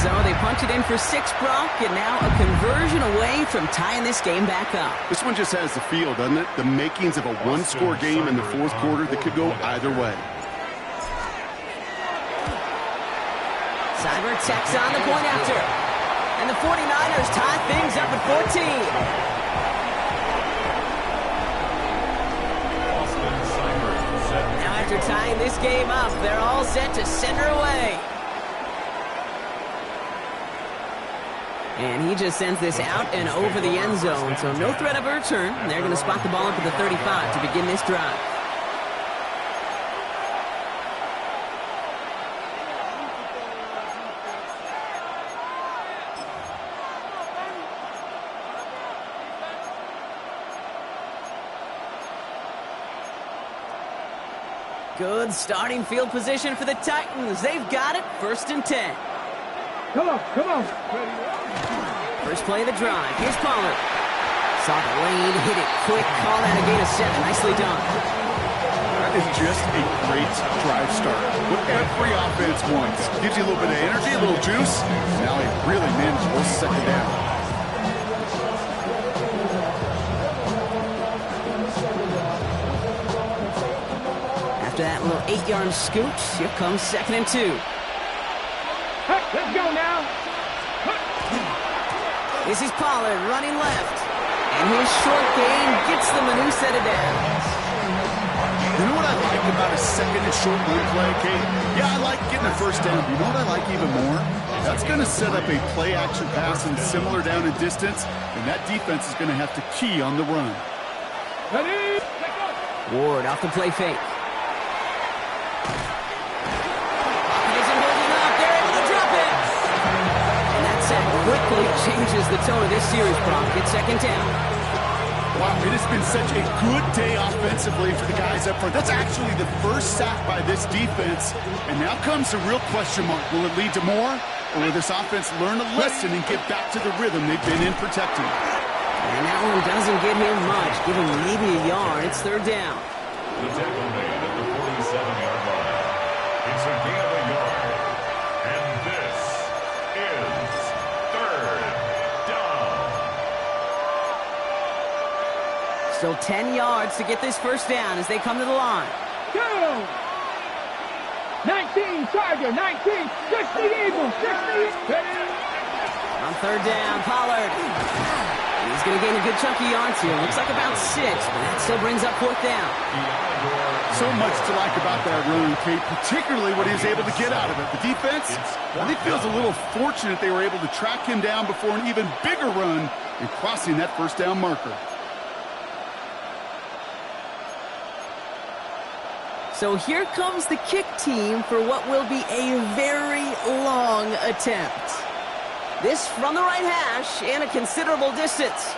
So they punch it in for 6, Brock, and now a conversion away from tying this game back up. This one just has the feel, doesn't it? The makings of a one-score game in the 4th quarter that could go either way. Cyber checks on the point after. And the 49ers tie things up at 14. Now after tying this game up, they're all set to send her away. And he just sends this out and over the end zone, so no threat of a return. They're going to spot the ball up at the 35 to begin this drive. Good starting field position for the Titans. They've got it, 1st and 10. Come on. First play of the drive. Here's Pollard. Saw the lane, hit it quick, call that a gain of 7. Nicely done. That is just a great drive start. What every offense wants. Gives you a little bit of energy, a little juice. Now he really manageable 2nd down. After that little 8-yard scoot, here comes 2nd and 2. Hey, let's go now. This is Pollard running left. And his short gain gets them a new set of downs. You know what I like about a 2nd and short run play, Kate? Yeah, I like getting a 1st down. You know what I like even more? That's going to set up a play-action pass and similar down and distance, and that defense is going to have to key on the run. Ready? Ward off the play fake. Quickly changes the tone of this series, Brock. It's 2nd down. Wow, it has been such a good day offensively for the guys up front. That's actually the first sack by this defense. And now comes the real question mark. Will it lead to more? Or will this offense learn a lesson and get back to the rhythm they've been in protecting? And that one doesn't get him much. Give him maybe a yard. It's 3rd down. The tackle made at the 47-yard line. It's a gain of a yard. And this is 3rd down. Still 10 yards to get this 1st down as they come to the line. Go! 19, Charger, 19, 60 Eagles, 60. On 3rd down, Pollard. He's going to gain a good chunk of yards here. Looks like about 6, but that still brings up 4th down. So much to like about that run, Kate, particularly what he was able to get out of it. The defense, I think, feels a little fortunate they were able to track him down before an even bigger run and crossing that 1st down marker. So here comes the kick team for what will be a very long attempt. This from the right hash and a considerable distance.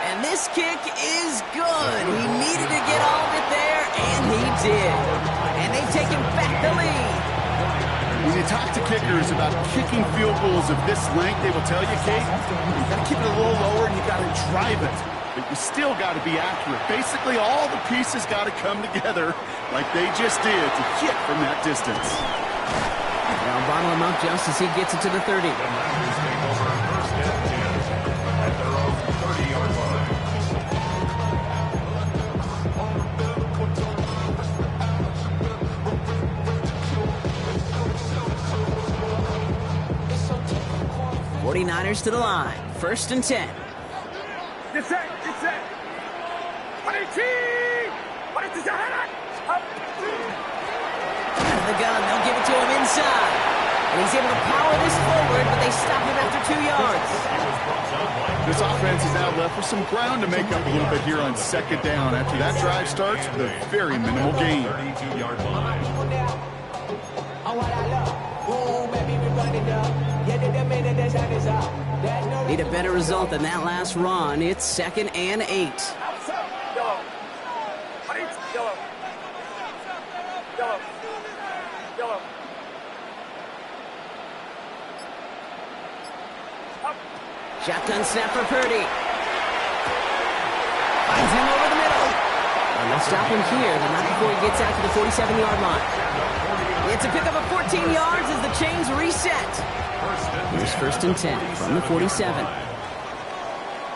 And this kick is good. He needed to get all of it there, and he did. And they've taken back the lead. When you talk to kickers about kicking field goals of this length, they will tell you, Kate, you got to keep it a little lower and you got to drive it. But you still got to be accurate. Basically, all the pieces got to come together like they just did to kick from that distance. Now bottle him up just as he gets it to the 30. The Mariners take over first and 10 at their own 30-yard line. '49ers to the line. First and 10. Get set, get set. Out of the gun, they'll give it to him inside. And he's able to power this forward, but they stop him after 2 yards. This offense is now left with some ground to make up a little bit here on second down after that drive starts with a very minimal gain. 32-yard line. Need a better result than that last run. It's 2nd and 8. Shotgun snap for Purdy. Finds him over the middle. And they'll stop him here, but not before he gets out to the 47-yard line. It's a pickup of 14 yards as the chains reset. Here's first and 10 from the 47.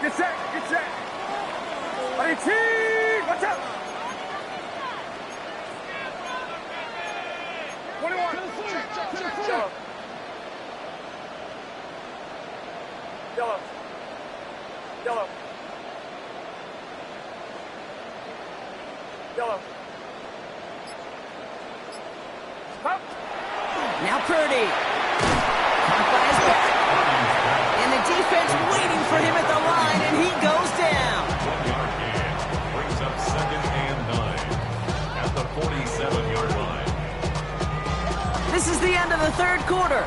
Get set, get set. Watch out. 21. Yellow. Yellow. Yellow. Up. Now Purdy. Caught by his back. And the defense waiting for him at the line, and he goes down. 1-yard gain brings up 2nd and 9 at the 47-yard line. This is the end of the third quarter.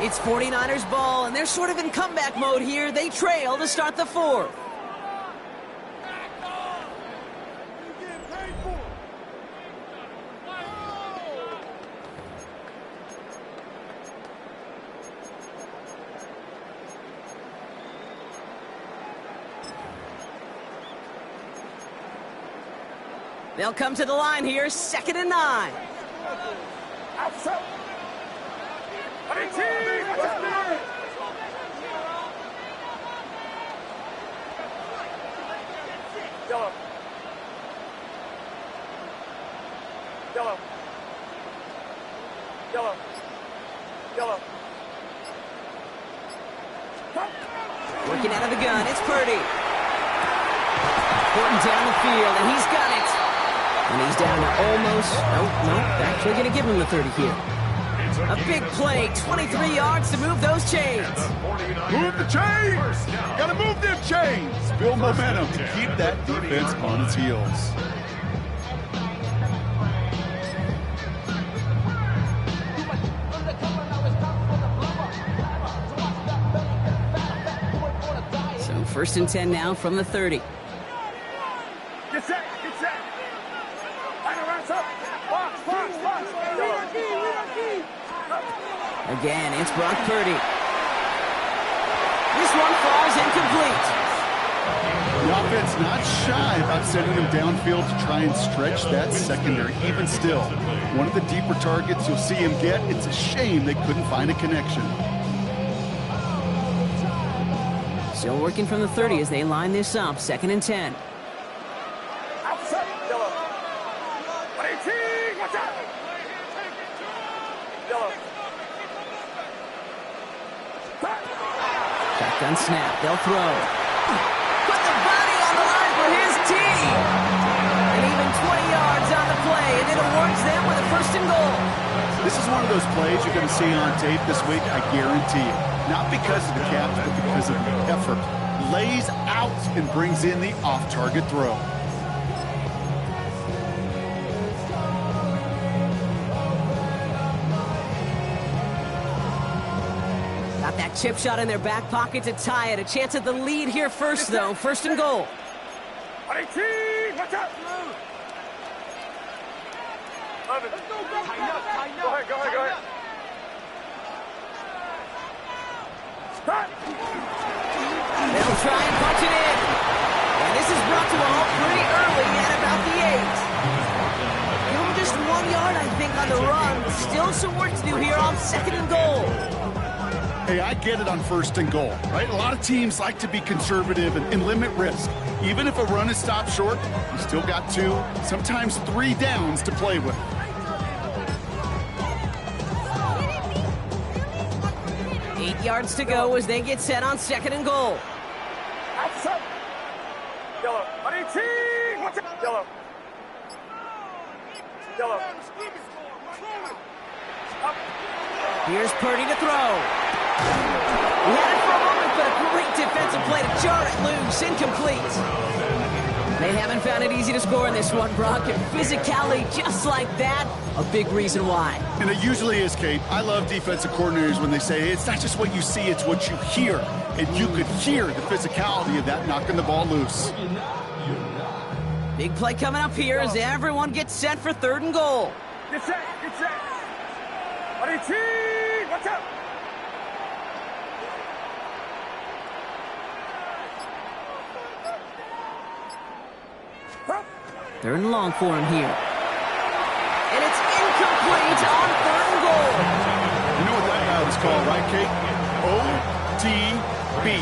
It's 49ers ball, and they're sort of in comeback mode here. They trail to start the fourth. They'll come to the line here, 2nd and 9. Outside. Yellow. Yellow. Yellow. Yellow. Working out of the gun, it's Purdy. Porting down the field, and he's got it. And he's down to almost, nope, actually going to give him the 30 here. A big play, 23 yards to move those chains. Move the chains! Gotta move them chains! Build momentum to keep that defense on its heels. So first and 10 now from the 30. Get set, get set. Box. Again, it's Brock Purdy. This one falls incomplete. The offense not shy about sending them downfield to try and stretch that secondary. Even still, one of the deeper targets you'll see him get. It's a shame they couldn't find a connection. Still working from the 30 as they line this up, 2nd and 10. Outside. Yellow. 18. Watch out. Yellow. Shotgun snap, they'll throw. Put the body on the line for his team. And even 20 yards on the play, and it awards them with a 1st and goal. This is one of those plays you're going to see on tape this week, I guarantee you. Not because of the catch, but because of the effort. Lays out and brings in the off-target throw. That chip shot in their back pocket to tie it. A chance at the lead here first, though. First and goal. Watch out! Let's go, tighten up. Go ahead. Stop! They'll try and punch it in. And this is brought to a halt pretty early at about the 8. Give them just 1 yard, I think, on the run. Still some work to do here on second and goal. Hey, I get it on first and goal, right? A lot of teams like to be conservative and limit risk. Even if a run is stopped short, you still got 2, sometimes 3 downs to play with. Eight yards to go as they get set on second and goal. Outside. Yellow. Watch out. Yellow. Up. Here's Purdy to throw. He had it for a moment, but a great defensive play to jar it loose. Incomplete. They haven't found it easy to score in this one, Brock. And physicality just like that, a big reason why. And it usually is, Kate. I love defensive coordinators when they say it's not just what you see, it's what you hear. And you could hear the physicality of that knocking the ball loose. Big play coming up here as everyone gets set for third and goal. Get set. Watch out. Third and long for him here. And it's incomplete on third and goal. You know what that route is called, right, Kate? OTB,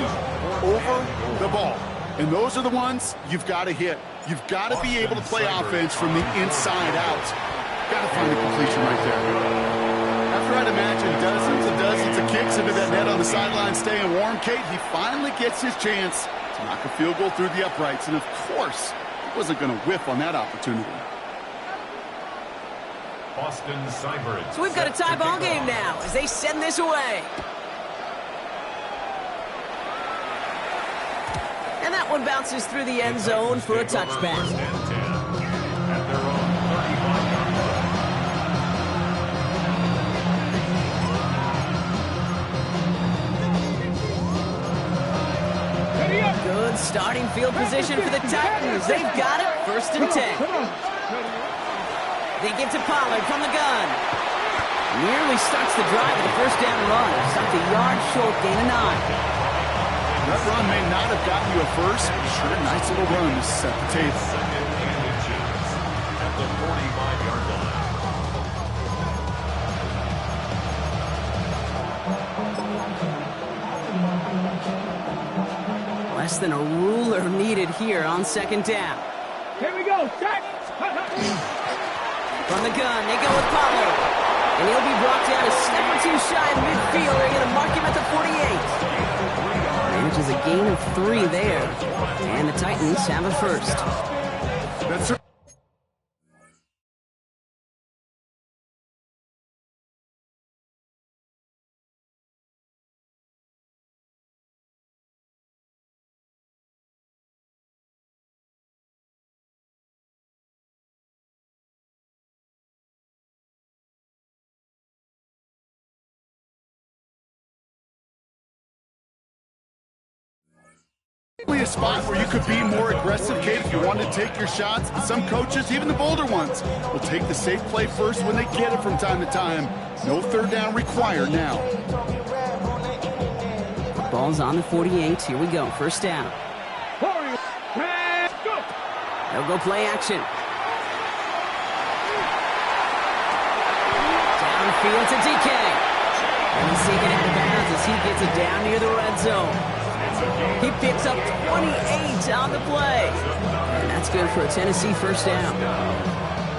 over the ball. And those are the ones you've got to hit. You've got to be able to play offense from the inside out. Got to find a completion right there. After I'd imagine dozens and dozens of kicks into that net on the sideline staying warm, Kate, he finally gets his chance to knock a field goal through the uprights. And, of course, he wasn't going to whiff on that opportunity. Boston Cybers. So we've got a tie ball game now as they send this away. And that one bounces through the end zone for a touchback. At their own 35-yard line. Good starting field position for the Titans. They've got it. First and 10. They give to Pollard from the gun. Nearly starts the drive with a first down run. Stopped a yard short, gain of 9. That run may not have gotten you a first, but sure, a nice little run to set the table. Second and inches at the 45-yard line. Less than a ruler needed here on second down. Here we go. Set. From the gun, they go with Pollard. And he'll be brought down a step or two shy of midfield. They're going to mark him at the 48. Manages a gain of 3 there. And the Titans have a first. That's it. A spot where you could be more aggressive, Kate, if you wanted to take your shots. Some coaches, even the bolder ones, will take the safe play first when they get it from time to time. No third down required now. Ball's on the 48. Here we go. First down. They'll go play action. Downfield to DK. And he's taken out of bounds as he gets it down near the red zone. He picks up 28 on the play. And that's good for a Tennessee first down.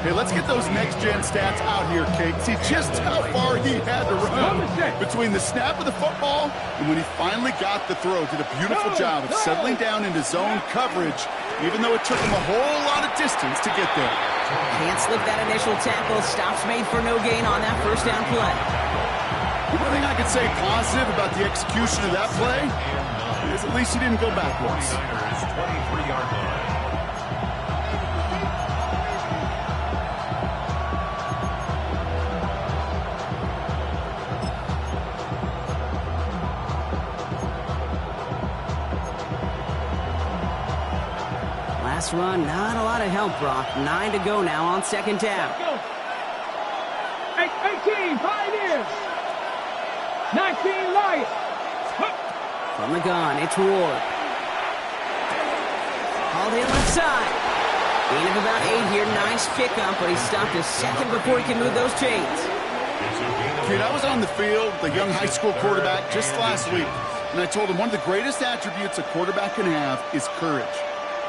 Hey, let's get those next-gen stats out here, Kate. See just how far he had to run between the snap of the football and when he finally got the throw. Did a beautiful job of settling down into zone coverage, even though it took him a whole lot of distance to get there. Can't slip that initial tackle. Stops made for no gain on that first down play. One thing I could say positive about the execution of that play is at least he didn't go backwards. 23-yard line. this run, not a lot of help, Brock. 9 to go now on second down. 18, Pioneers. 19, Lions. From the gun, it's Ward. Hauled in left side. Gain of about 8 here. Nice pickup, but he stopped a second before he can move those chains. Kid, I was on the field, the young high school quarterback, just last week, and I told him one of the greatest attributes a quarterback can have is courage.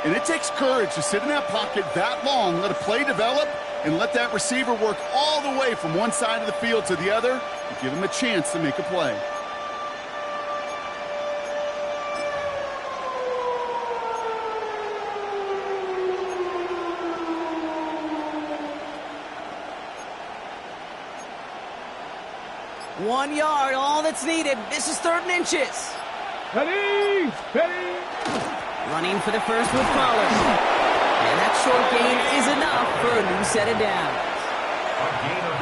And it takes courage to sit in that pocket that long, let a play develop, and let that receiver work all the way from one side of the field to the other, and give him a chance to make a play. One yard, all that's needed. This is 3rd and inches. Ready, ready. Running for the first with Pollard. And that short gain is enough for a new set of downs.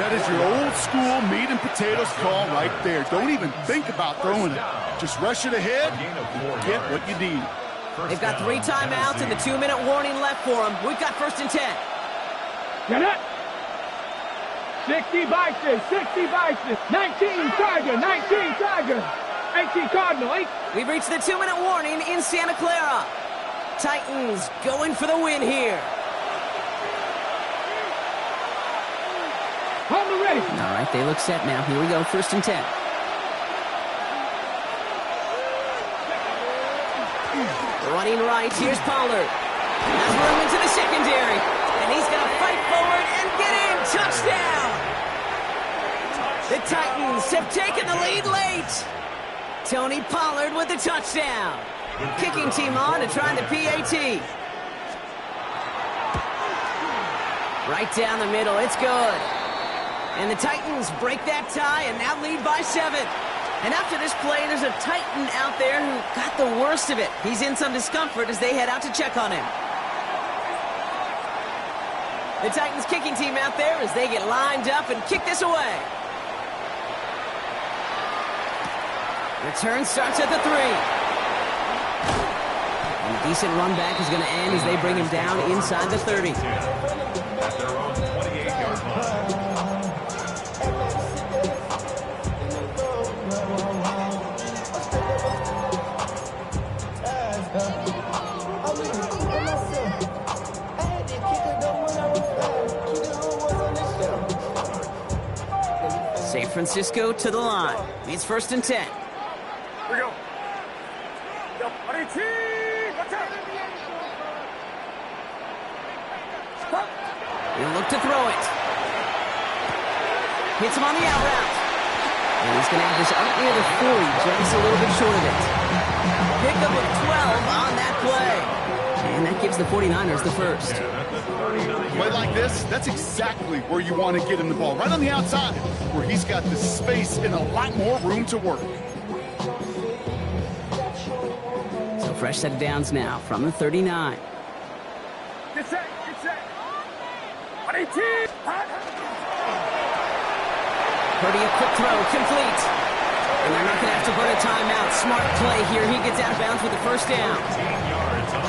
That is your old school meat and potatoes call right there. Don't even think about throwing it. Just rush it ahead and get what you need. They've got 3 timeouts and the 2-minute warning left for them. We've got 1st and 10. Get it. 60 Vices, 60 Vices. 19 Tiger, 19 Tiger. 18 Cardinal, 8. We've reached the 2-minute warning in Santa Clara. Titans going for the win here. Hold ready. All right, they look set now. Here we go, 1st and 10. Running right, here's Pollard. Has room into the secondary. And he's going to fight forward and get in. Touchdown! The Titans have taken the lead late. Tony Pollard with the touchdown. Kicking team on to try the PAT. Right down the middle, it's good. And the Titans break that tie and now lead by 7. And after this play, there's a Titan out there who got the worst of it. He's in some discomfort as they head out to check on him. The Titans kicking team out there as they get lined up and kick this away. Return starts at the 3. And a decent run back is going to end as they bring him down inside the 30. At their own 28-yard line. San Francisco to the line. It's 1st and 10. Here we go. He'll look to throw it. Hits him on the out route. And he's going to have this up near the 40, just a little bit short of it. Pickup of 12 on that play. And that gives the 49ers the first. Play like this, that's exactly where you want to get him the ball. Right on the outside, where he's got the space and a lot more room to work. So fresh set of downs now from the 39. Get set, get set. Purdy, a quick throw, complete. And they're not going to have to burn a timeout. Smart play here. He gets out of bounds with the first down.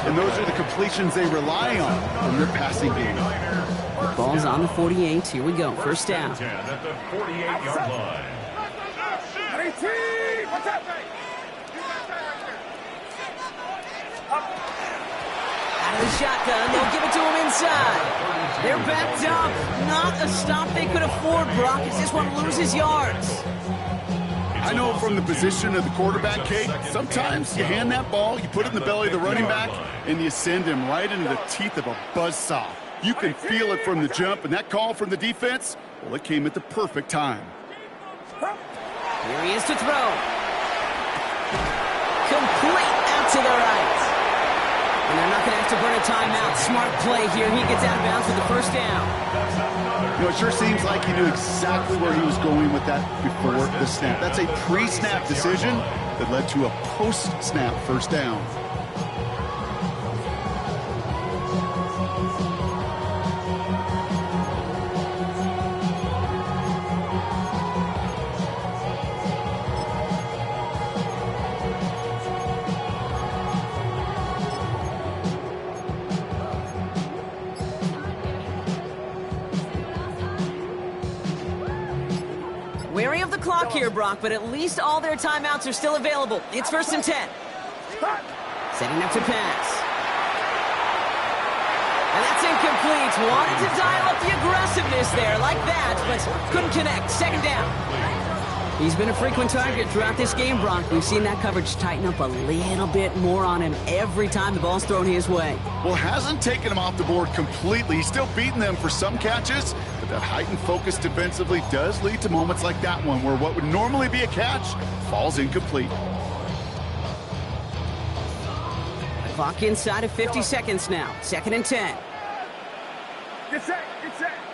And those are the completions they rely on in their passing game. The ball's on the 48. Here we go. First down. 10 at the 48-yard line. Out of the shotgun. They'll give it to him inside. They're backed up. Not a stop they could afford, Brock. It's just one loses yards. I know from the position of the quarterback, Kate, sometimes you hand that ball, you put it in the belly of the running back, and you send him right into the teeth of a buzzsaw. You can feel it from the jump, and that call from the defense, well, it came at the perfect time. Here he is to throw. Complete out to the right. And they're not going to have to burn a timeout. Smart play here. He gets out of bounds with the first down. You know, it sure seems like he knew exactly where he was going with that before the snap. That's a pre-snap decision that led to a post-snap first down. Wary of the clock here, Brock, but at least all their timeouts are still available. It's 1st and 10. Setting up to pass. And that's incomplete. Wanted to dial up the aggressiveness there like that, but couldn't connect. 2nd down. He's been a frequent target throughout this game, Brock. We've seen that coverage tighten up a little bit more on him every time the ball's thrown his way. Well, hasn't taken him off the board completely. He's still beating them for some catches, but that heightened focus defensively does lead to moments like that one where what would normally be a catch falls incomplete. The clock inside of 50 seconds now. 2nd and 10. Get set,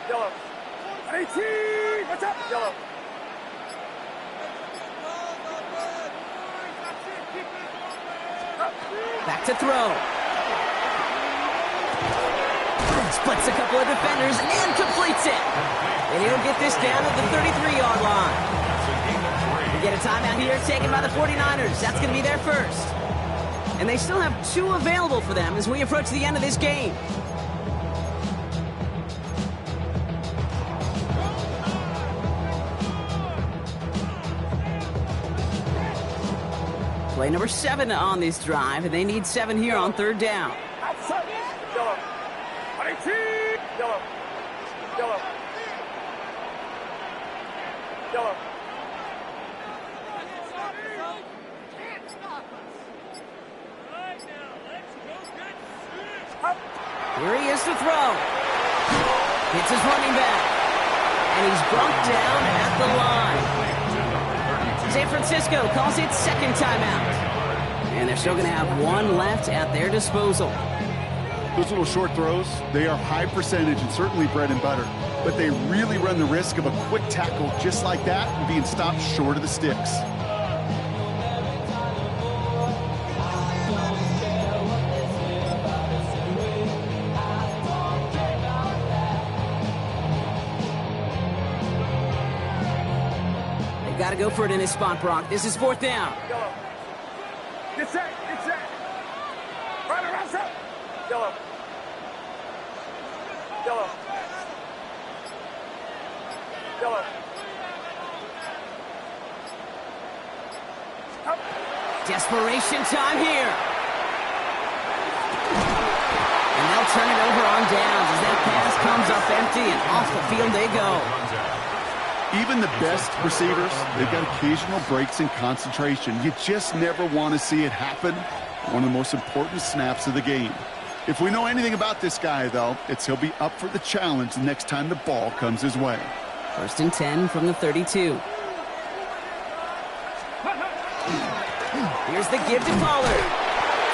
yellow. 18, what's up, yellow? Back to throw. Splits a couple of defenders and completes it. And he'll get this down to the 33-yard line. We get a timeout here taken by the 49ers. That's going to be their first. And they still have 2 available for them as we approach the end of this game. Play number 7 on this drive, and they need 7 here on 3rd down. Outside, yellow. 18, yellow. Yellow. Yellow. Here he is to throw. Hits his running back. And he's brought down at the line. San Francisco calls it 2nd timeout. And they're still going to have 1 left at their disposal. Those little short throws, they are high percentage and certainly bread and butter. But they really run the risk of a quick tackle just like that and being stopped short of the sticks. Got to go for it in his spot, Brock. This is 4th down. Yellow. Get set. Right around set. Yellow. Yellow. Yellow. Up. Desperation time here. And they'll turn it over on downs as that pass comes up empty and off the field they go. Even the best receivers, they've got occasional breaks in concentration. You just never want to see it happen. One of the most important snaps of the game. If we know anything about this guy, though, it's he'll be up for the challenge the next time the ball comes his way. 1st and 10 from the 32. Here's the give to Pollard.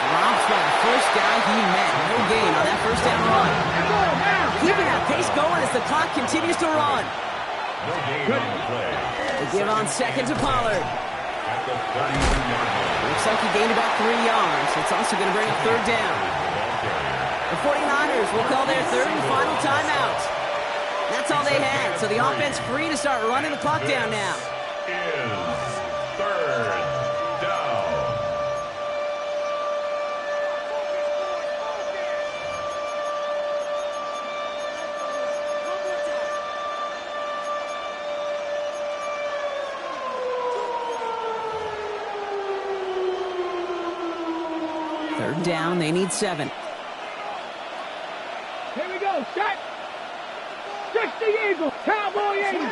Drops by the first guy he met. No gain on that 1st down run. Keeping that pace going as the clock continues to run. The give on 2nd to Pollard. Looks like he gained about 3 yards. It's also going to bring up 3rd down. The 49ers will call their 3rd and final timeout. That's all they had, so the offense free to start running the clock down now. Is 3rd down. Third down, they need 7. Here we go, set. Just the Eagle, Cowboy Eagle.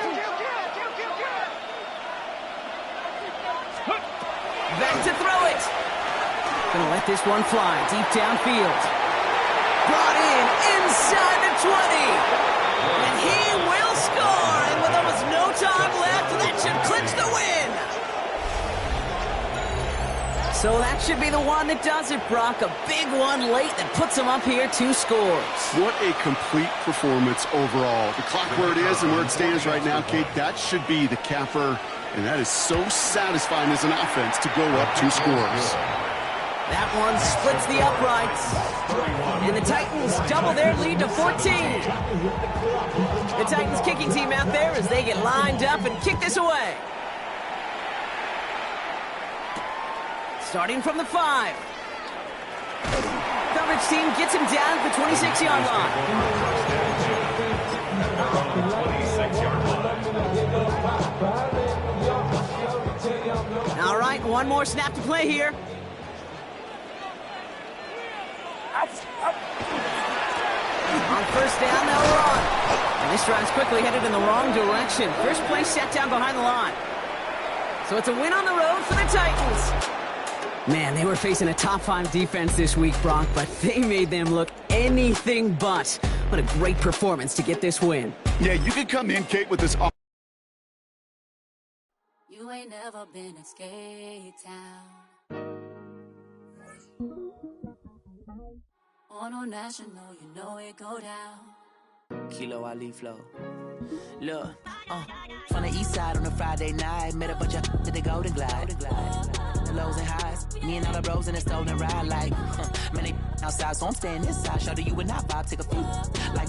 Back to throw it. Gonna let this one fly deep downfield. Brought in inside the 20. And he will score. And with almost no time left, that should clinch the win. So that should be the one that does it, Brock. A big one late that puts him up here 2 scores. What a complete performance overall. The clock where it is and where it stands right now, Kate, that should be the capper. And that is so satisfying as an offense to go up 2 scores. That one splits the uprights. And the Titans double their lead to 14. The Titans kicking team out there as they get lined up and kick this away. Starting from the 5. Coverage team gets him down at the 26-yard line. 26-yard line. one more snap to play here. On first down, they'll run. And this drive's quickly headed in the wrong direction. First play set down behind the line. So it's a win on the road for the Titans. Man, they were facing a top-5 defense this week, Brock, but they made them look anything but. What a great performance to get this win. Yeah, you could come in, Kate, with this... You ain't never been in Skate Town. On national, you know it go down. Kilo Ali flow. Look, from the east side on a Friday night, met a bunch of to the Golden Glide. The lows and highs, me and all the bros in a stolen ride like, man, they outside, so I'm staying inside. Show that you would not vibe, take a few, like.